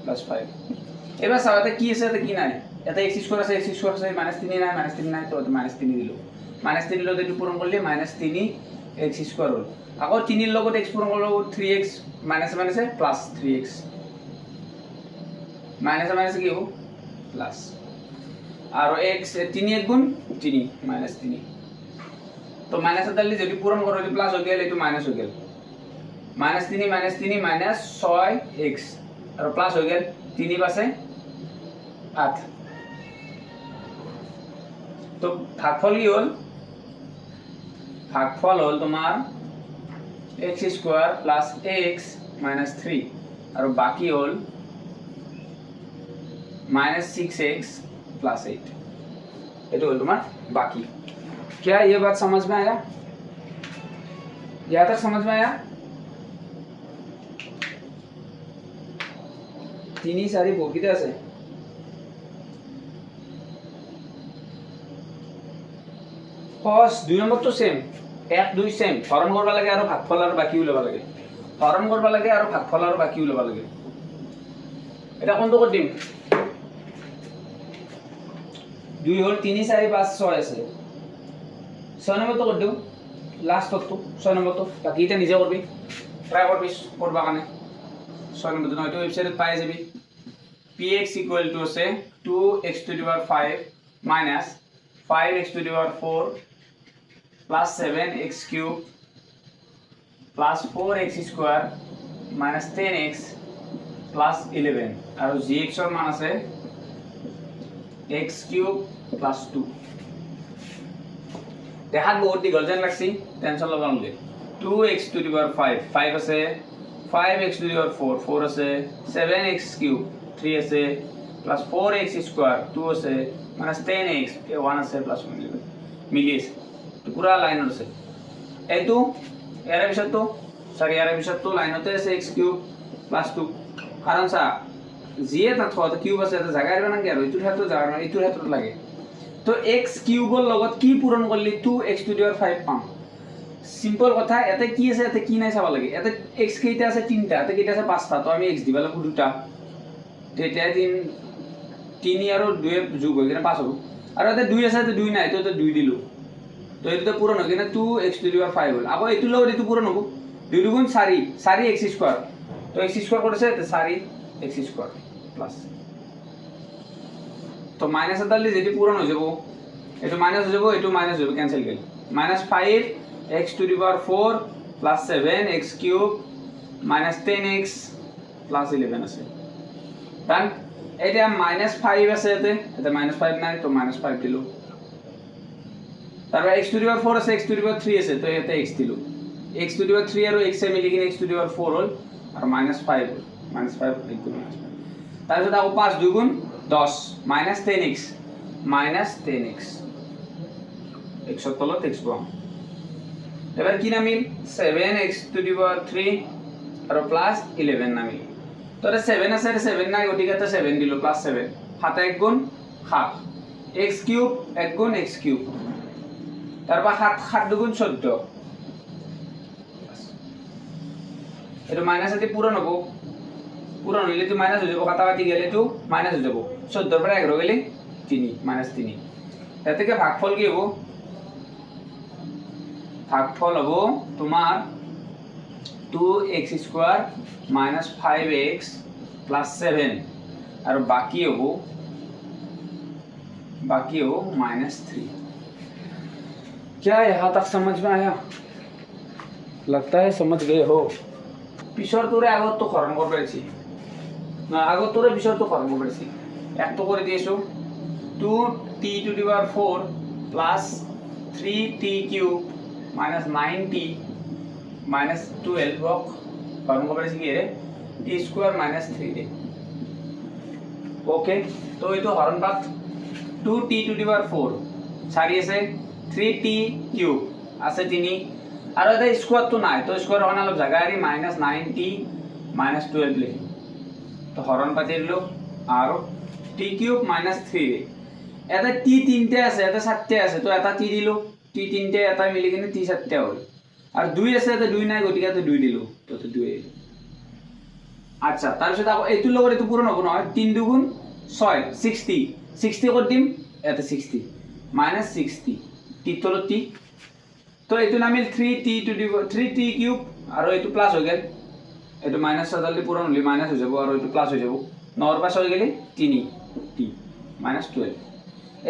প্লাস 5 এবার সাথে কি আছে এটা কি নাই এটা x স্কয়ার আছে মাইনাস 3 নাই তো মাইনাস 3 দিলো মাইনাস 3 লো এটো পূরণ করলে মাইনাস 3x স্কয়ার হল আকৌ 3 এর লগত x পূরণ করলে 3x মাইনাস মাইনাসে প্লাস 3x মাইনাস মাইনাসে কি হবে প্লাস আর x 3 এক গুণ 3 মাইনাস 3 তো মাইনাস দালি যদি পূরণ করো যদি প্লাস হয়ে গেল এটো মাইনাস হয়ে গেল মাইনাস 3 মাইনাস 6x আর প্লাস হয়ে গেল 3 পাশে 8 তো ভাগফল কি হল তোমার x square plus x minus 3 আর বাকি হল माइनस 6x प्लस 8 ये तो तुम्हारा बाकी क्या ये बात समझ में आया यहाँ तक समझ में आया तीन ही सारी बोकी थे ऐसे फर्स्ट 2 नंबर तो सेम 1 2 सेम हरण करबा লাগে আৰু ভাগফল আৰু বাকি উলাবা লাগে হৰণ কৰবা লাগে আৰু ভাগফল আৰু বাকি উলাবা লাগে এটা কোনটো কৰি দিম 2 হল 3 4 5 6 আছে 6 নম্বৰ তো কৰি দিও লাস্ট তো 6 নম্বৰ তো বাকি এটা নিজে কৰবি ট্ৰাই কৰবি কৰবা কানে 6 নম্বৰ তো নয়তো ওয়েবসাইটত পাই যাবি px = আছে 2x to the power 5 minus 5x to the power 4 plus 7x cube plus 4x square minus 10x plus 11 আৰু gx ৰ মান আছে x cube plus 2 দেখাত বহুত দীঘল যেন লাগছি টেনশন লবা নলে 2x to the power 5 5 আছে 5x to the power 4 4 আছে 7x cube 3 আছে plus 4x square 2 আছে minus 10x 1 আছে plus 11 মিলি আছে তো পুরা লাইন আছে এইটো ইয়াৰ পিছতো সৰি ইয়াৰ পিছতো লাইনতে আছে x কিউব প্লাস 2 কাৰণ চা যিয়ে না থোৱা কিউব আছে এটা জাগা এৰিব নাগে আৰু এইটোৰ ক্ষেত্ৰত জাগা নাই এইটোৰ ক্ষেত্ৰত লাগে তো x কিউবৰ লগত কি পূৰণ কৰিলি 2x টু দি পাৱাৰ 5 পাম সিম্পল কথা এতে কি আছে এতে কি নাই চাব লাগে এতে x কেইটা আছে তিনটা এতে কেইটা আছে পাঁচটা তো আমি x দিবা লাগব দুটা তেতিয়া 3 আৰু 2 যোগ হৈ কিনে 5 হ'ব আৰু এতে 2 আছে এতে 2 নাই তো এতে 2 দিলো তো এইটো পূৰণ হৈ কিনে 2x টু দি পাৱাৰ 5 হ'ল আকৌ এইটো লগত এইটো পূৰণ হ'ব 2 দুগুণ 4 4x স্কয়াৰ তো x স্কয়াৰ কৰিছে এতে 4x স্কয়াৰ প্লাস তো মাইনাস এডালি যদি পূৰণ হৈ যাব এটো মাইনাস হৈ যাব এটো মাইনাস হৈ যাব ক্যান্সেল গেল -5x to the power 4 plus 7x cube minus 10x plus 11 আছে ডান এটা -5 আছে এতে -5 নাই তো -5 দিলো তারপর x to the power 4 আছে x to the power 3 আছে তো এতে x দিলো x to the power 3 আৰু x এ মিলি কিনে x to the power 4 হল আর -5 হল -5 ইকুয়াল তারপর আকৌ 5 দুগুণ 10 -10x -10x x এর তলত x পাম এবার কি নামিল 7x to the power 3 are plus 11 নামিল তো 7 আছে 7 নাই গটিকে 7 দিলো প্লাস 7 7 1 গুণ 7 x কিউব 1 গুণ x কিউব তারপর 7 দুগুণ 14 এটা মাইনাস আছে পূরণ হবো পূরণ হইলে তো মাইনাস হয়ে যাব কাটাকাটি গেলে তো মাইনাস হয়ে যাব 14 এর পরে 11 গেলে 3 -3 এর থেকে ভাগফল কি হবো ভাগফল হবো তোমার 2x স্কয়ার -5x + 7 আর বাকি হবো -3 क्या यहाँ तक समझ में आया लगता है समझ गए हो পিছৰ তোৰে আগত তো খৰম কৰিব পাৰিছি না আগত তোৰে পিছৰ তো খৰম কৰিব পাৰিছি এক তো কৰি দিছো 2t to the power 4 plus 3t cube minus 9t minus 12 rock খরম কৰিব পাৰিছি কি ৰে t square minus 3t okay তো এইটো হৰণ পাত 2t to the power 4 চাৰি আছে 3t cube আছে 3 আৰু এটা স্কয়াৰ তো নাই তো স্কয়াৰ হন অলপ জায়গা আৰি -9t -12 লিখি তো হৰণ পাতি দিলো আৰু t cube -3 এটা t তিনটে আছে এটা সাতটে আছে তো এটা t দিলো t তিনটে এটা মিলি কিনে t সাতটে হল আর 2 আছে এটা 2 নাই গটিকে তো 2 দিলো তো 2 এলো আচ্ছা তার সাথে এইটো লগত এইটো পূরণ হ'ব নহয় 3 দুগুণ 6 60 60 কত দিম এটা 60 -60 t তলত t তো এইটো নামিল 3t to the 3t cube আৰু এইটো প্লাস হৈ গেল এইটো মাইনাস সাদালি পূৰণ হলি মাইনাস হৈ যাব আৰু এইটো প্লাস হৈ যাব 9 ৰ পাছ হৈ গেলি 3t -12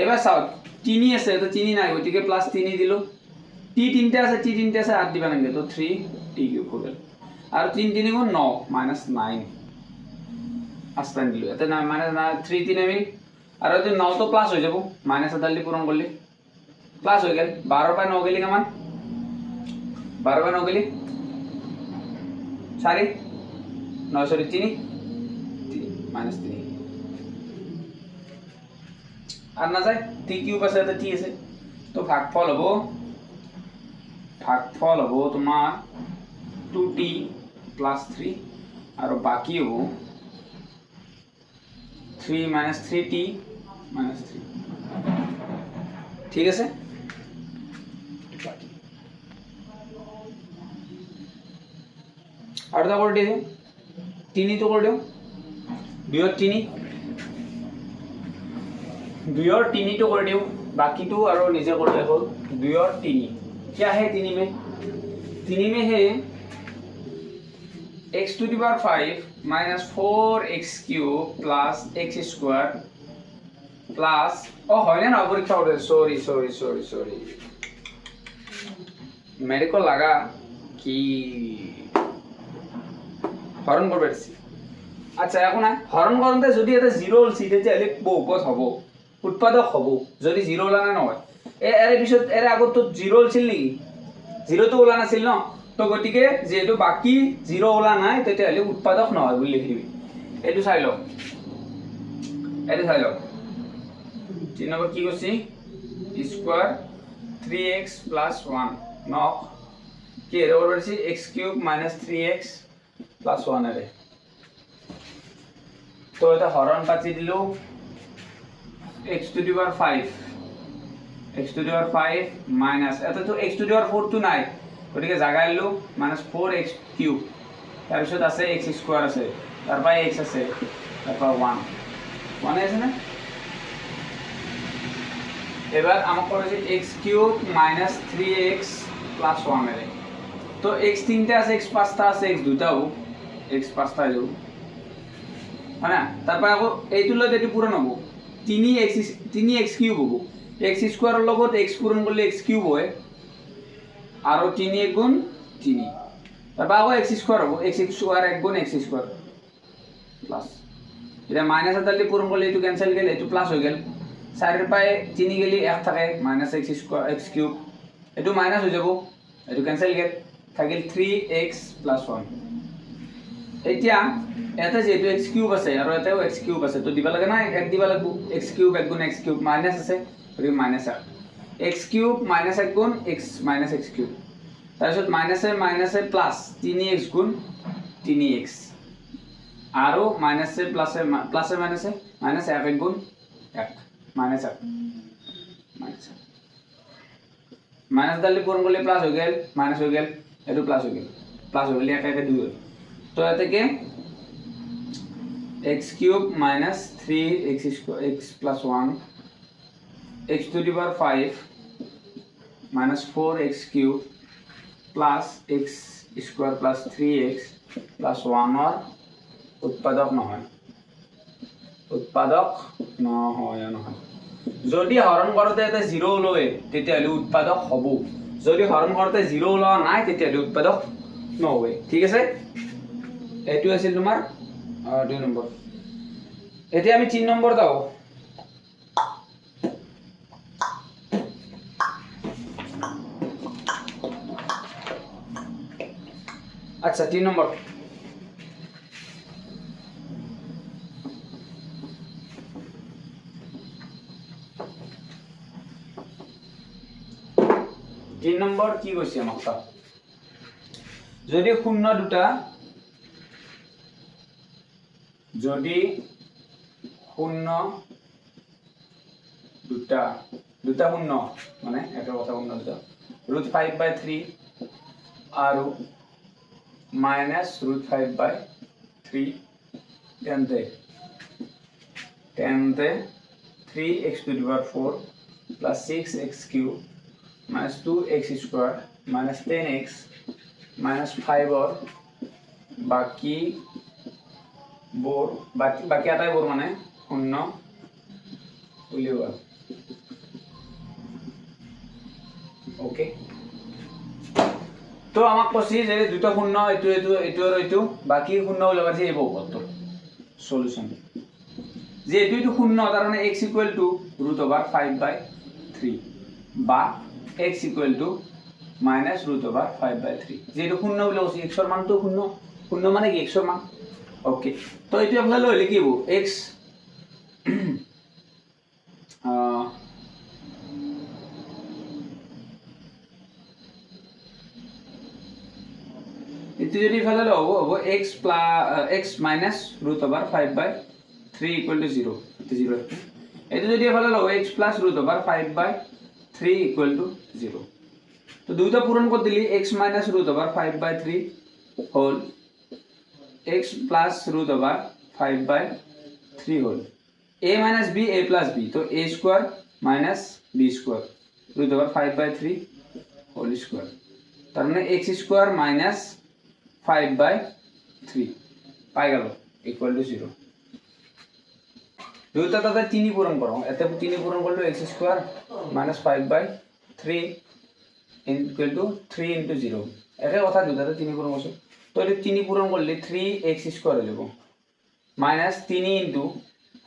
এবাৰ চাও 3 আছে তো 3 নাই গটিকে প্লাস 3 দিলো t তিনটা আছে 8 দিবা নাগে তো 3t কিউব হৈ গেল আৰু 3 3 গুণ 9 -9 আস্তান দিলো এতে না -3 3 নামিল আৰু এইটো 9 তো প্লাস হৈ যাব মাইনাস সাদালি পূরণ করলে প্লাস হৈ গেল 12 পা 9 গেলি কেমন 12 পা 9 গেলি 4 9 সরি 3 -3 আর না যায় t কিউব আছে তো t আছে তো ভাগফল হবো তোমার 2t + 3 আর বাকি হবো 3 -3t -3 ঠিক আছে আর দা করে দিও 3 তো করে দিও 2 और 3 तो कर दियो बाकी तो और नीचे कर दे हल 2 और 3 क्या है 3 में है x to the power 5 minus 4x cube plus x square plus হয় না পরীক্ষা করে সরি मेरे को लगा कि হরণ করবে আচ্ছা এখন হরণ করতে যদি এটা 0 হল সিধে তাহলে বহুপদ হবো উৎপাদক হবো যদি 0 ওলা না হয় এর পিছত এর আগত তো 0 হলছিল নি 0 তো ওলা নাছিল ন তো গটিকে যেটো বাকি 0 ওলা নাই তেতিয়ালে উৎপাদক নহয় বুলি লিখি দিবি এটো চাই লও 3 নম্বর কি করছি স্কয়ার 3x + 1 নক কি এর ওপর বলছি x³ - 3x + 1 এর তো এটা হরণ পাতি দিলো x⁵ x⁵ মাইনাস এটা তো x⁴ তো নাই গতিকে জায়গা দিলো -4x³ তাৰপিছত আছে x² আছে তাৰপৰা x আছে তাৰপৰা 1 আছে না এবার আমাক করেছে x³ - 3x + 1 এর তো x তিনটা আছে x পাঁচটা আছে x দুটাও x পাঁচটা যাব হয় না তারপর আকৌ এইটো লৈ এটো পূরণ হ'ব 3x³ হ'ব x² এর লগত x পূরণ করলে x³ হয় আর 3 গুণ 3 তারপর আকৌ x² হ'ব x² 1 গুণ x² প্লাস এটা মাইনাস আদালে পূরণ করলে এটো ক্যান্সেল গেল এটো প্লাস হয়ে গেল 4 এর পায়ে 3 গেলি 1 থাকে -x² এটো মাইনাস হয়ে যাব এটো ক্যান্সেল গেল থাকিল 3x + 1 এতিয়া এটা যেটো x³ আছে আৰু এটাও x³ আছে তো দিবা লাগে না এক দিবা লাগব x³ 1 গুণ x³ মাইনাস আছে আৰু মাইনাস x³ - 1 গুণ x - x³ তাৰপিছত মাইনাসে প্লাস 3x গুণ 3x আৰু মাইনাসে প্লাসে মাইনাসে -1 গুণ 1 মাইনাস দালে পূরণ করলে প্লাস হয়ে গেল মাইনাস হয়ে গেল এটো প্লাস হয়ে গেল প্লাস হয়ে গেলে একা 2 হল তো এতে কে x³ - 3x² x + 1 x⁵ - 4x³ plus x² + 3x + 1 এর উৎপাদক নহয় যদি হরণ করতে এটা 0 লয় তেতিয়াহলে উৎপাদক হ'ব যদি হরণ করতে 0 লওয়া নাই তেতিয়াহলে উৎপাদক নহবে ঠিক আছে এটো আছিল তোমাৰ 2 নম্বৰ এতিয়া আমি 3 নম্বৰ দাও আচ্ছা 3 নম্বৰ 3 নম্বৰ কি কৈছে আমাক যদি শূন্য দুটা শূন্য মানে এটা কথা শূন্য দুটা √5/3 আৰু -√5/3 তেন্তে 3x⁴ + 6x³ - 2x² - 10x - 5 और बाकी आटाई बोर माने 0 उलिवा ओके तो আমাক কৈছি যে দুটা শূন্য এটো আৰু এটো বাকি শূন্য উলাবা যে এই বহুপদটো সলিউশন যে এটো শূন্য তার মানে x = √5/3 বা x = -√5/3 যেটো শূন্য বলে কৈছি x এর মান তো শূন্য মানে কি x এর মান ওকে তো এটো আপনারা লইলে কি হবো x এটো যদি ফেলে লও হবো x -√5/3 = 0 এটো 0 এটো যদি ফেলে লও x +√5/3 = 0 তো দুইটা পূরণ করে দিলি x - √5/3 whole x +√5/3 whole a - b a + b তো a² - b² √5/3 হোল স্কয়ার তার মানে x² - 5/3 পাই গেল = 0 দুইটা তাতে 3 পূরণ করো এতে 3 পূরণ করলে x² - 5/3 = 3 × 0 একে কথা দুটাতে 3 পূরণ করছো তো এটা 3 পূরণ করলে 3x² হয়ে যাব -3 ×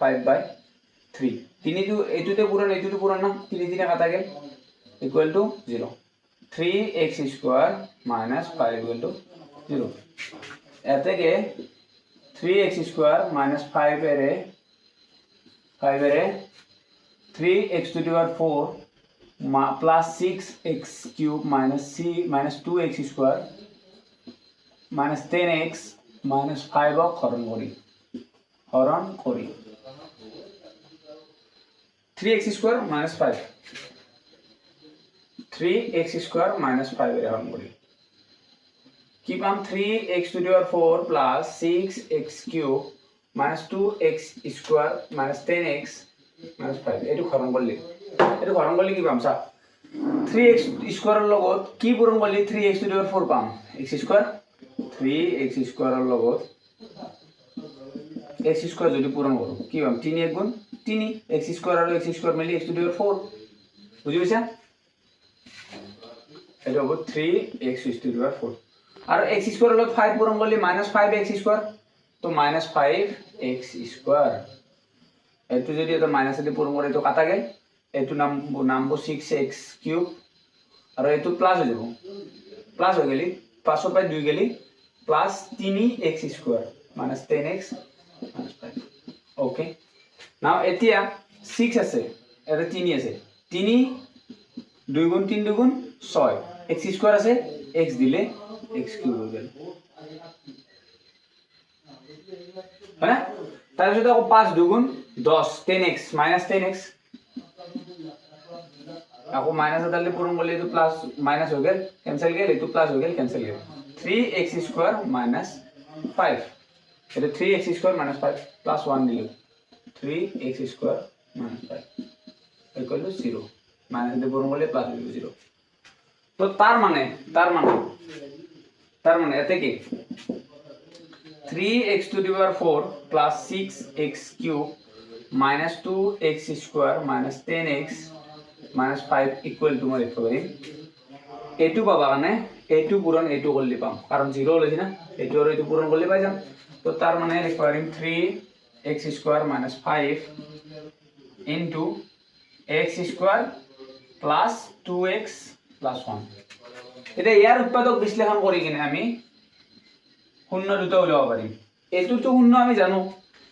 5/3 3 তো এটুতে পূরণ না 3 3 কাটা গেল = 0 3x² - 5 = 0 এতে কে 3x² - 5 এরে 3x⁴ plus 6x cube minus 2x square minus 10x minus 5 হরণ করি 3x square minus 5 3x square minus 5 এর হরণ করি কি পাম 3x to the power 4 plus 6x cube minus 2x square minus 10x minus 5 এটু হরণ করলে কি পাম সা 3x স্কোয়ারের লগত কি পূরণ করলে 3x টু দি পাওয়ার 4 পাম x স্কোয়ার 3x স্কোয়ারের লগত x স্কোয়ার যদি পূরণ করো কি পাম 3 গুণ 3 x স্কোয়ার আর x স্কোয়ার মিলে x টু দি পাওয়ার 4 বুঝি পাইছা এটা হবে 3x to the power 4 are x স্কোয়ারের লগত 5 পূরণ করলে মাইনাস 5x স্কোয়ার তো মাইনাস 5x স্কোয়ার এটু যদি এটা মাইনাস দিয়ে পূরণ করে তো কাটা গেল এটু নামবো 6x কিউব আর এটু প্লাস হয়ে যাব প্লাস হয়ে গেলি 5 বাই 2 গেলি plus 3x square minus 10x minus 5 okay নাও এতিয়া 6 আছে এটা 3 আছে 3 2 গুণ 3 2 গুণ 6 x স্কোয়ার আছে x দিলে x কিউব হয়ে গেল হ্যাঁ তারপরে দেখো 5 2 গুণ 10 10x মাইনাস 10x আকৌ মাইনাস দালে পূরণ করলে তো প্লাস মাইনাস হয়ে গেল ক্যান্সেল গেল তো প্লাস হয়ে গেল ক্যান্সেল গেল 3x স্কয়ার মাইনাস 5 এটা 3x square minus 5 plus 1 Dil 3x square minus 5 equal to 0 minus দিয়ে পূরণ করলে প্লাস হয়ে 0 তো তার মানে এতে কি 3x to the power 4 plus 6x cube minus 2x square minus 10x minus 5 equal to মানে লিখতে পারি a2 পাবা মানে a2 পূরণ a2 করলে পাম কারণ 0 হলেছি না a2 আর a2 পূরণ করলে পাই যাম তো তার মানে লিখতে পারি 3x square minus 5 into x square plus 2x plus 1 এটা ইয়ার উৎপাদক বিশ্লেষণ করি কিনে আমি শূন্য দুটো উলিয়াব পাৰিম এটোৰ তো শূন্য আমি জানো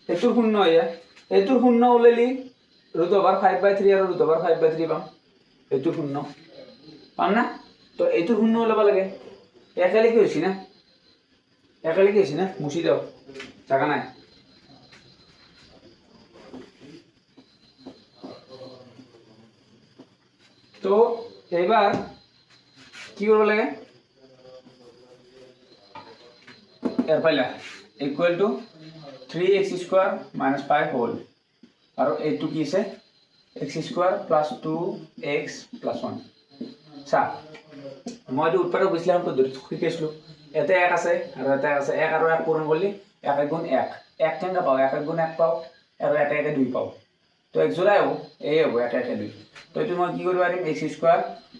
এটোৰ শূন্য হয় এটোৰ শূন্য উলালি √5/3 আৰু √5/3 পাম এটোৰ শূন্য পাম না তো এটোৰ শূন্য উলাব লাগে একালে কি হৈছে না মুছি দাও জাগা নাই তো এবার কি করব লাগে এর পাইলা equal to 3x square minus 5 whole আর এইটো কি আছে x square plus 2x plus 1 সা মই যে উৎপাদক বিশ্লেষণ পদ্ধতি শিকাইছিলো এতে 1 আছে আর এতে আছে 1 আর 1 পূরণ করলে 1 গুণ 1 1 কেনকা পাও 1 গুণ 1 পাও আর 1 1 2 পাও তো এক জোড়াই হবো এই হবো 1 1 2 তো এটো মই কি করব পারিম x স্কয়ার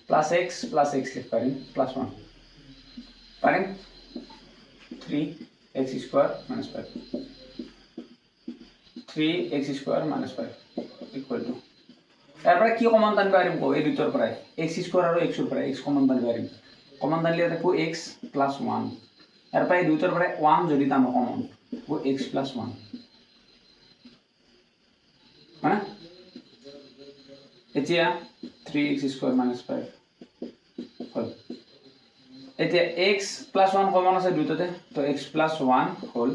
প্লাস x লিখতে পারিম প্লাস 1 পারিম 3x square minus 5 3x square minus 5 equal to তারপরে কি কমন টানবে পারিম কো এই দুটোর পরে x square আর x এর পরে x কমন টানবে পারিম কমন টানলে দেখো x plus 1 তারপরে এই দুটোর পরে 1 যদি টানো কমন ও x plus 1 মানে এতিয়া 3x square minus 5 হল এতিয়া x plus 1 কমন আছে দুইটাতে তো x plus 1 হোল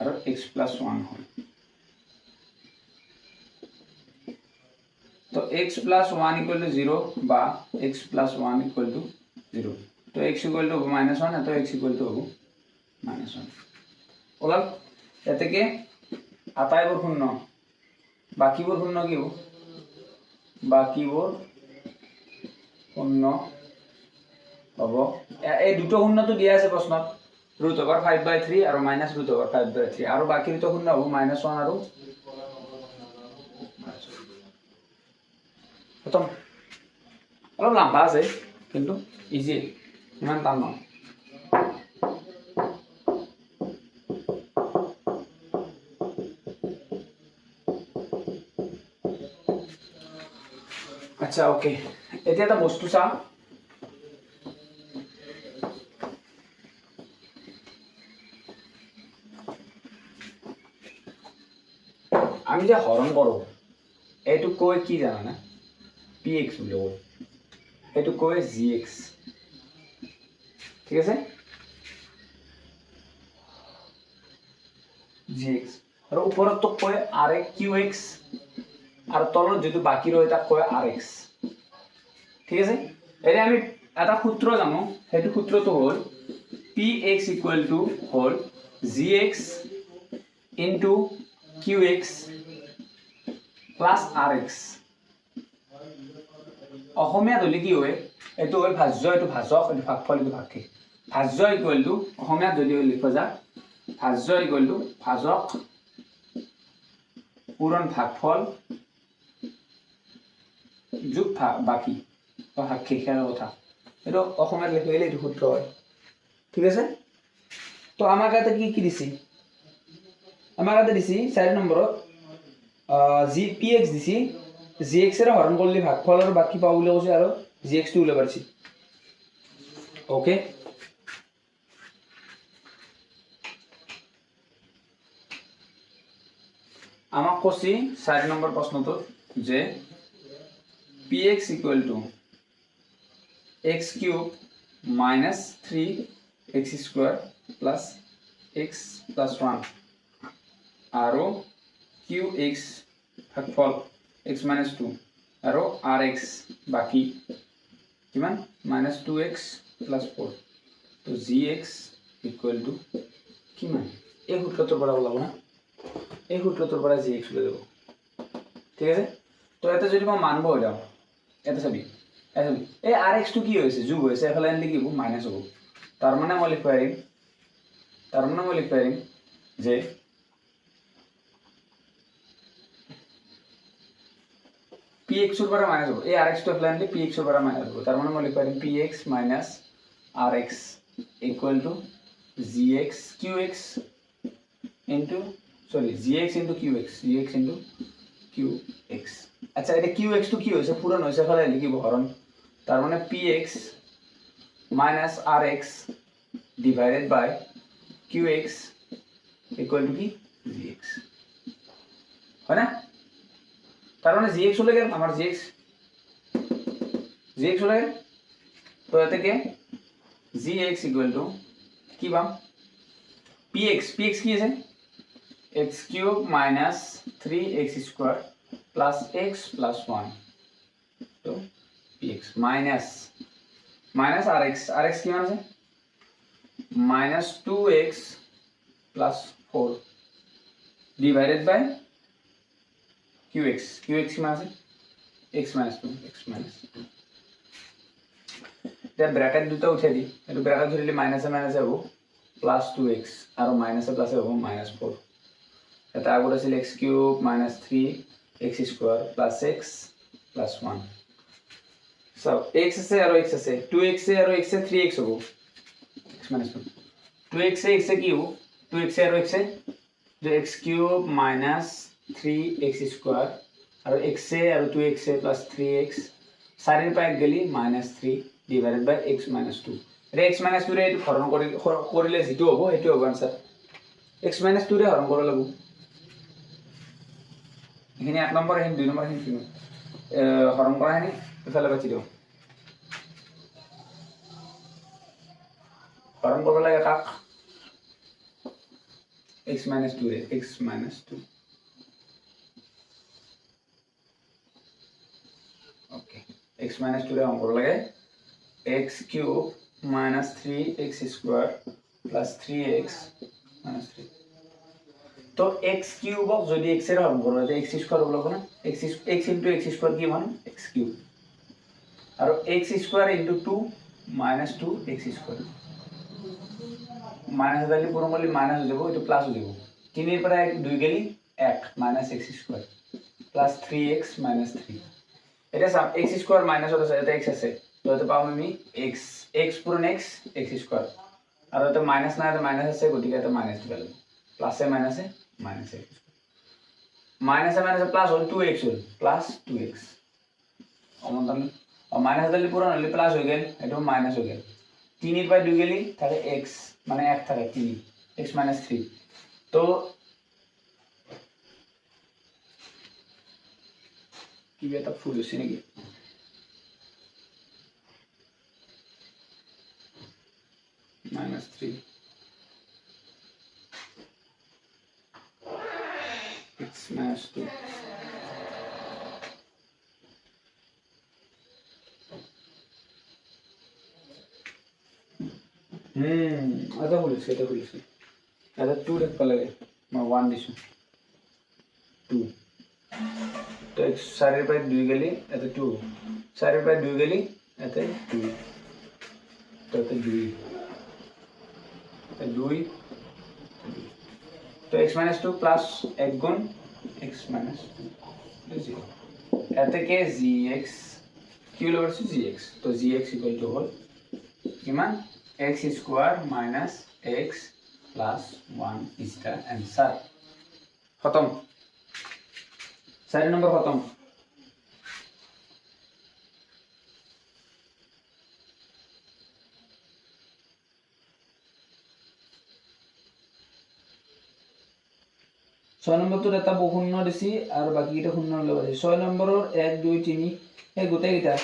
আর x plus 1 হোল তো x plus 1 equal to 0 বা x plus 1 equal to 0 তো x equal to -1 তো x equal to হবে -1 ওলাল এতে কি আটাইবোৰ শূন্য বাকিবোৰ শূন্য কি হ'ব বাকিবোৰ শূন্য হ'ব এই দুটো শূন্য তো দিয়া আছে প্ৰশ্নত √5/3 আৰু -√5/3 আৰু বাকি দুটো শূন্য হ'ব -1 আৰু খতম অলপ লম্বা আছে কিন্তু ইজি ইমান টান নহয় আচ্ছা ওকে এতিয়া এটা বস্তু চা আমি যে হরণ করো এইটুক কই কি জানা না px বুলি কয় এইটো কয় gx ঠিক আছে gx আৰু ওপৰত তো কয় rx qx আৰু তলত যেটো বাকি ৰয় তাক কয় rx ঠিক আছে এনে আমি এটা সূত্র জানো সেইটো সূত্রটো হল px হল gx into qx plus rx অসমীয়া হলে কি হয় এটো হয় ভাজ্য এটো ভাজক এটো ভাগফল এটো ভাগশেষ ভাজ্য অসমীয়া যদি লিখা যায় ভাজ্য ভাজক পূরণ ভাগফল যোগ বাকি ভাগশেষের কথা এটা অসমীয়া লিখিলে এটো সূত্র হয় ঠিক আছে তো আমার কাছে কি কি দিছি আমার কাছে দিছি 4 নম্বরত জি px দিছি gx এর হরণ করলে ভাগফল আর বাকি পাও বলে কইছে আর gx টো উলে পারছি ওকে আমাক কইছি 4 নম্বর প্রশ্নটো যে px x cube minus 3x square plus x plus 1 আৰু qx ভাগফল x minus 2 আৰু rx বাকি কিমান minus 2x plus 4 তো gx কিমান এই সূত্ৰটোৰ পৰা ওলাব না এই সূত্ৰটোৰ পৰা gx ওলাই যাব ঠিক আছে তো এটা যদি মই মান বহাই দাও এটা চাবি এই rx টো কি হৈছে যোগ হৈছে এফালে আনলি কি হ'ব মাইনাস হ'ব তার মানে মই লিখব পাৰিম যে px এৰ পৰা মাইনাস হ'ব এই rx টো এফালে আনলি px এৰ পৰা মাইনাস হ'ব তাৰ মানে মই লিখব পাৰিম px minus rx equal to gx qx into gx into qx আচ্ছা এটা qx টো কি হৈছে পূরণ হৈছে ফলে লিখিব হরণ তার মানে px minus rx divided by qx equal to কি gx হয় না তার মানে gx হলে গেল আমার gx হলে গেল তো এতে কি gx equal to কি পাম px কি আছে x cube minus 3x square plus x plus 1 तो px minus rx কিমান আছে minus 2x plus 4 divided by qx কিমান আছে x minus 2 এটা ব্র্যাকেট দুটো উঠাই দি এটো ব্র্যাকেট ধরিলে মাইনাসে হ'ব plus 2x আৰু মাইনাসে প্লাসে হ'ব -4 এটা আগত আছিল x cube minus 3x square plus x plus 1 so x আছে আৰু x আছে 2x আৰু x 3x হ'ব x minus 2 2x x কি হ'ব 2x আৰু x যে x cube minus 3x square আৰু x আৰু 2x plus 3x 4 এর পাই গেলি -3 divided by x minus 2 এটা x minus 2 রে এটো হরণ কৰিলে যেটো হ'ব এটো হ'ব आंसर x minus 2 রে হরণ কৰিব লাগিব এখানে 1 নম্বৰ এখানে 2 নম্বৰ এখানে 3 হৰণ কৰা হেনি এফালে বাছি দিও হৰণ কৰিব লাগে কাক x minus 2 ৰে x minus 2 okay x minus 2 ৰে হৰণ কৰিব লাগে x cube minus 3x square plus 3x minus 3 तो x cube যদি x এর হরণ করো তো x square হলো না x into x square কি মান x cube আর x square into 2 minus 2 x square minus দিলে পুরো বলি মাইনাস হয়ে যাব এটা প্লাস হয়ে যাব 3 এর পরে 2 গেলি 1 minus x square plus 3x minus 3 এটা সব x square minus হলো এটা x আছে তো এটা পাবো আমি x পুরো x square আর এটা মাইনাস না এটা মাইনাস আছে গতিকে এটা মাইনাস দিবা লাগবে প্লাসে মাইনাসে মাইনাস x মাইনাসে মাইনাসে প্লাস হল 2x হল প্লাস 2x অমন আর মাইনাস দিলে পুরো হলে প্লাস হয়ে গেল এটা মাইনাস হয়ে গেল 3 এর বাই 2 গেলি তাহলে x মানে 1 থাকে 3 x minus 3 তো কি এটা ফুল হচ্ছে নাকি এটা খুলিছোঁ এটা 2 দেখবা লাগে মই 1 দিছোঁ 2 তো 4 বাই 2 গেলি এটা 2 4 বাই 2 গেলি এটা 2 তো এটা 2 2 তো x minus 2 plus 1 গুণ x minus 2 0 এতে কে gx কি হলো বলছি gx তো gx equal to হল কিমান x square minus x plus 1 is the answer খতম 4 নম্বর খতম ছয় নম্বৰটোত এটা শূন্য দিছি আৰু বাকীকেইটা শূন্য লৈ আছে 6 নম্বৰৰ 1 2 3 এই গোটেইকেইটা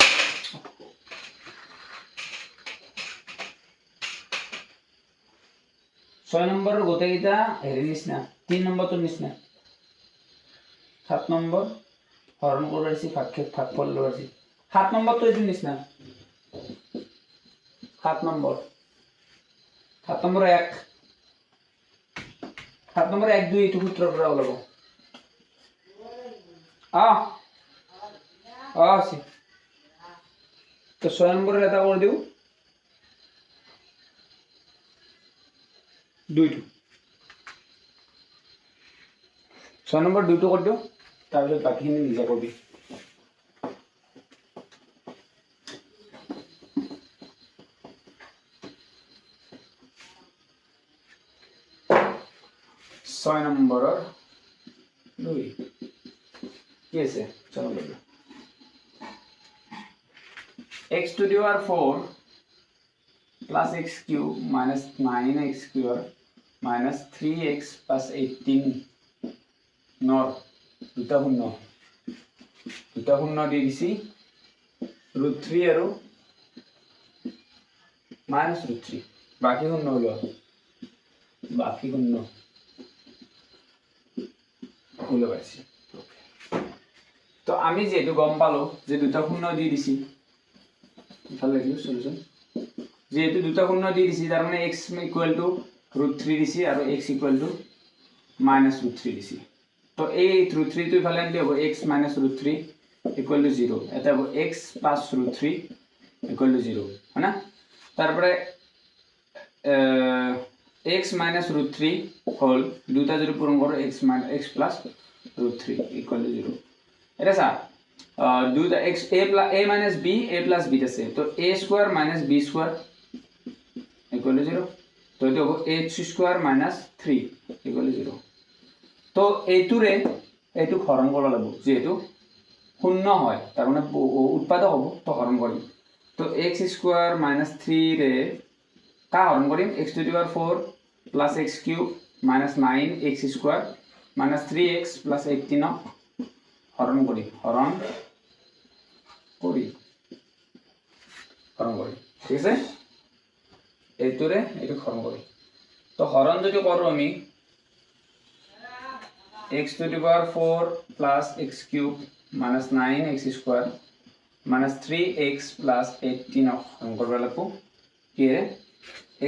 6 নম্বৰৰ গোটেইকেইটা হেৰি নিচিনা 3 নম্বৰটোৰ নিচিনা 7 নম্বৰ হৰণ কৰি আছে ভাগফল লৈ আছে 7 নম্বৰটো এইটো নিচিনা 7 নম্বৰ 1 7 নম্বৰ 1 2 এইটো সূত্ৰৰ পৰা ওলাব আছে তো 6 নম্বৰৰ এটা কৰি দিও 2টো 6 নম্বৰ 2টো কৰি দিও তাৰপিছত বাকীখিনি নিজে কৰিবি ছয় নম্বৰৰ 2 কি আছে চলো বলো x to the power 4 plus x cube minus 9x square minus 3x plus 18 nor দুটা শূন্য দি দিছি √3 আৰু minus √3 বাকি শূন্য হলো বাকি শূন্য হলো পাইছি তো আমি যেহেতু গম পালো যে দুটা শূন্য দি দিছি ভাল লাগিল সলিউশন যেহেতু দুটা শূন্য দি দিছি তার মানে x ইকুয়াল টু √3 দিছি আৰু x ইকুয়াল টু -√3 দিছি তো এই √3 টো ইফালে আনলে হ'ব x -√3 ইকুয়াল টু 0 এটা হ'ব x + √3 ইকুয়াল টু 0 হনা তারপরে x -√3 হল দুটা যদি পূরণ করো x + √3 ইকুয়াল টু 0 এটা স্যার দুটা x a - b a + b আছে তো a square - b square equal to 0 তো এটা হবে h স্কয়ার - 3 ইকুয়াল টু 0 তো এইটোরে এইটো হরণ কৰা লাগব যেহেতু শূন্য হয় তাৰ মানে উৎপাদক হ'ব তো হৰণ কৰিম তো x স্কয়াৰ - 3 ৰে কা হৰণ কৰিম x to the power 4 plus x cube minus 9x square minus 3x plus 18 হরণ করি ঠিক আছে এইটোরে এইটো হরণ করি তো হরণ যদি করো আমি x to the power 4 plus x cube minus 9x square minus 3x plus 18 হরণ করবা লাগবো কি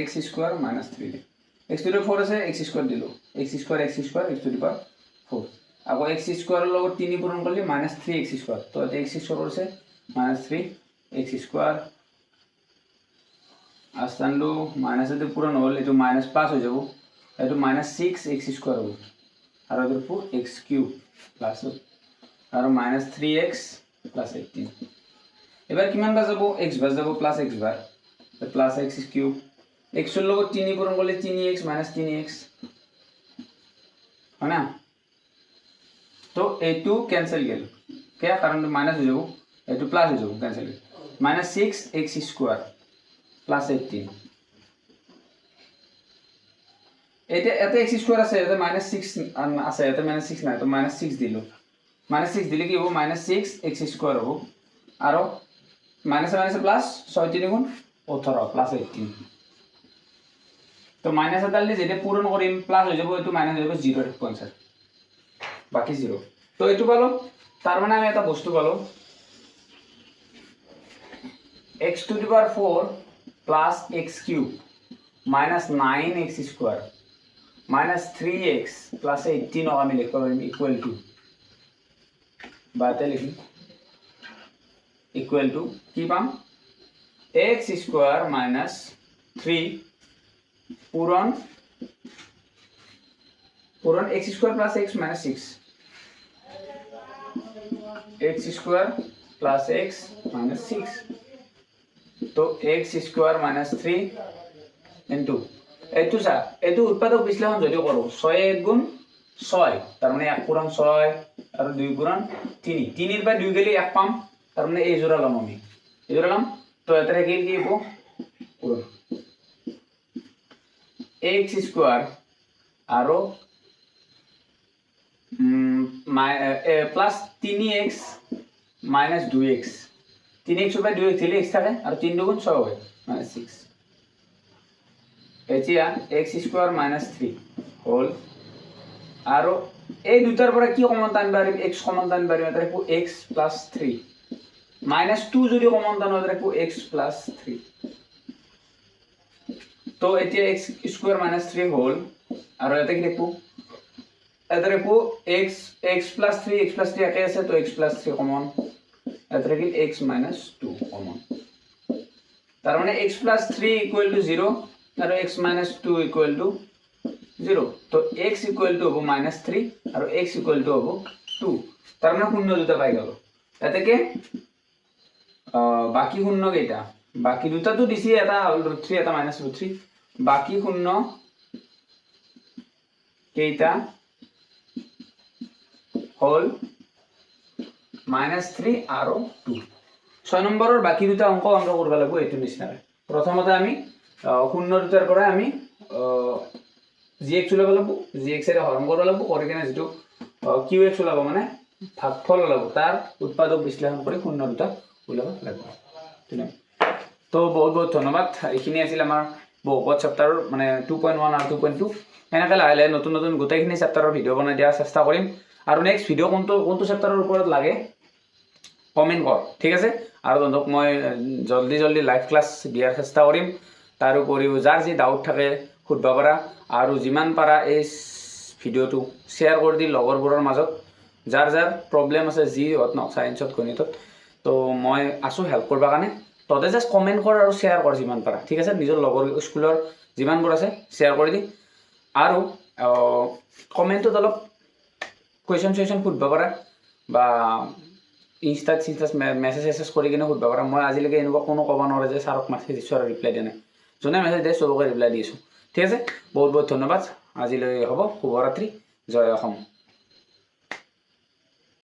x square minus 3 x to the 4 আছে x square দিলো x square x to the power 4 আকৌ x square এর লগত 3 পূরণ করলে -3x square তো এটা x square আছে -3x square আস্তানলো মাইনাস এতে পূরণ হল এটো -5 হয়ে যাব এটো -6x square হবে আর এর উপর x কিউব প্লাস আর -3x plus 18 এবার কিমান বাজাবো x বাজাবো প্লাস x বার প্লাস x কিউব x এর লগত 3 পূরণ করলে 3x -3x হয় না তো a2 ক্যান্সেল গেল কে কারণ মাইনাস হয়ে যাব a2 প্লাস হয়ে যাব ক্যান্সেল -6x স্কয়ার প্লাস 18 এটা এত x স্কয়ার আছে এটা -6 আছে এটা -6 না তো -6 দিল -6 দিলে কি হবে -6x স্কয়ার হবে আর মাইনাস মাইনাস প্লাস 6 3 গুণ 18 প্লাস 18 তো মাইনাস আদালে যেটা পূরণ করিম প্লাস হয়ে যাব এটো মাইনাস হয়ে যাব 0 এর আনসার বাকি 0 তো এটো পালো তার মানে আমি এটা বস্তু পালো x to the power 4 plus x cube minus 9x square minus 3x plus 18 আমি লিখব পাৰিম equal to বাতে লিখি equal to কি পাম x square minus 3 পূরণ x square plus x minus 6 x square plus x minus 6 तो x square minus 3 into এইটো চা এইটো উৎপাদক বিশ্লেষণ যদি কৰো 6 1 গুণ 6 তার মানে 1 পূরণ 6 আর 2 পূরণ 3 3 এর পর 2 গেলে 1 পাম তার মানে এই জোড়া লম আমি এই জোড়া লম তো এটারে কি লিখব পূরণ x square আর plus 3x minus 2x 3x উপরে 2x দিলে x থাকে আর 3 দুগুণ 6 হয় মানে 6 এতিয়া x স্কয়ার minus 3 হোল আর এই দুটার পরে কি কমন টান পারিম x কমন টান পারিম এটা রাখবো x plus 3 minus 2 যদি কমন টান হয় রাখবো x plus 3 তো এতিয়া x স্কয়ার minus 3 হোল আর এটা কি রাখবো এটা রাখবো x plus 3 একে আছে তো x plus 3 কমন এটা রাখি x minus 2 কমন তার মানে x plus 3 equal to 0 are x minus 2 equal to 0 তো x equal to হবো minus 3 are x equal to হবো 2 তার মানে শূন্য দুটা পাই গেল এতে কি বাকি শূন্য কেইটা বাকি দুটা তো দিছি এটা √3 এটা -√3 বাকি শূন্য কেইটা হোল -3 আর 2 6 নম্বরের বাকি দুটা অঙ্ক আমরা করব লাগব এইটো নিচিনা প্রথমতে আমি শূন্য দুটাৰ পৰা আমি gx ওলাব লাগব gx এৰ হৰণ কৰিব লাগব কৰি কিনে যেটো qx ওলাব মানে ভাগফল ওলাব তাৰ উৎপাদক বিশ্লেষণ কৰি শূন্য দুটা ওলাব লাগব তো বহুত বহুত ধন্যবাদ এইখিনি আছিল আমাৰ বহুপদ চেপ্টাৰৰ মানে 2.1 আৰু 2.2 এনেকৈ লাহে লাহে নতুন নতুন গোটেইখিনি চেপ্টাৰৰ ভিডিঅ' বনাই দিয়াৰ চেষ্টা কৰিম আৰু নেক্সট ভিডিঅ' কোনটো চেপ্টাৰৰ ওপৰত লাগে কমেন্ট কৰ ঠিক আছে আৰু তহঁতক মই জলদি লাইভ ক্লাছ দিয়াৰ চেষ্টা কৰিম তাৰ উপৰিও যাৰ যি ডাউট থাকে সুধিব পাৰা আৰু যিমান পাৰা এই ভিডিঅ'টো শ্বেয়াৰ কৰি দি লগৰবোৰৰ মাজত যাৰ প্ৰব্লেম আছে যি হত ন সায়েন্সত গণিতত তো মই আছো হেল্প কৰিব কাৰণে তহঁতে জাস্ট কমেন্ট কৰ আৰু শ্বেয়াৰ কৰ যিমান পাৰা ঠিক আছে নিজৰ লগৰ স্কুলৰ যিমানবোৰ আছে শ্বেয়াৰ কৰি দি আৰু কমেন্টত অলপ কোৱেশ্চন সুধিব পাৰা বা ইনষ্টাত মেছেজ কৰি কিনে সুধিব পাৰা মই আজিলৈকে এনেকুৱা কোনো ক'ব নোৱাৰে যে ছাৰক মেছেজ দিছোঁ আৰু ৰিপ্লাই দিয়া নাই যোনে মেছেজ দিয়ে চবকে ৰিপ্লাই দিছোঁ ঠিক আছে বহুত বহুত ধন্যবাদ আজিলৈ হ'ব শুভৰাত্ৰি জয় অসম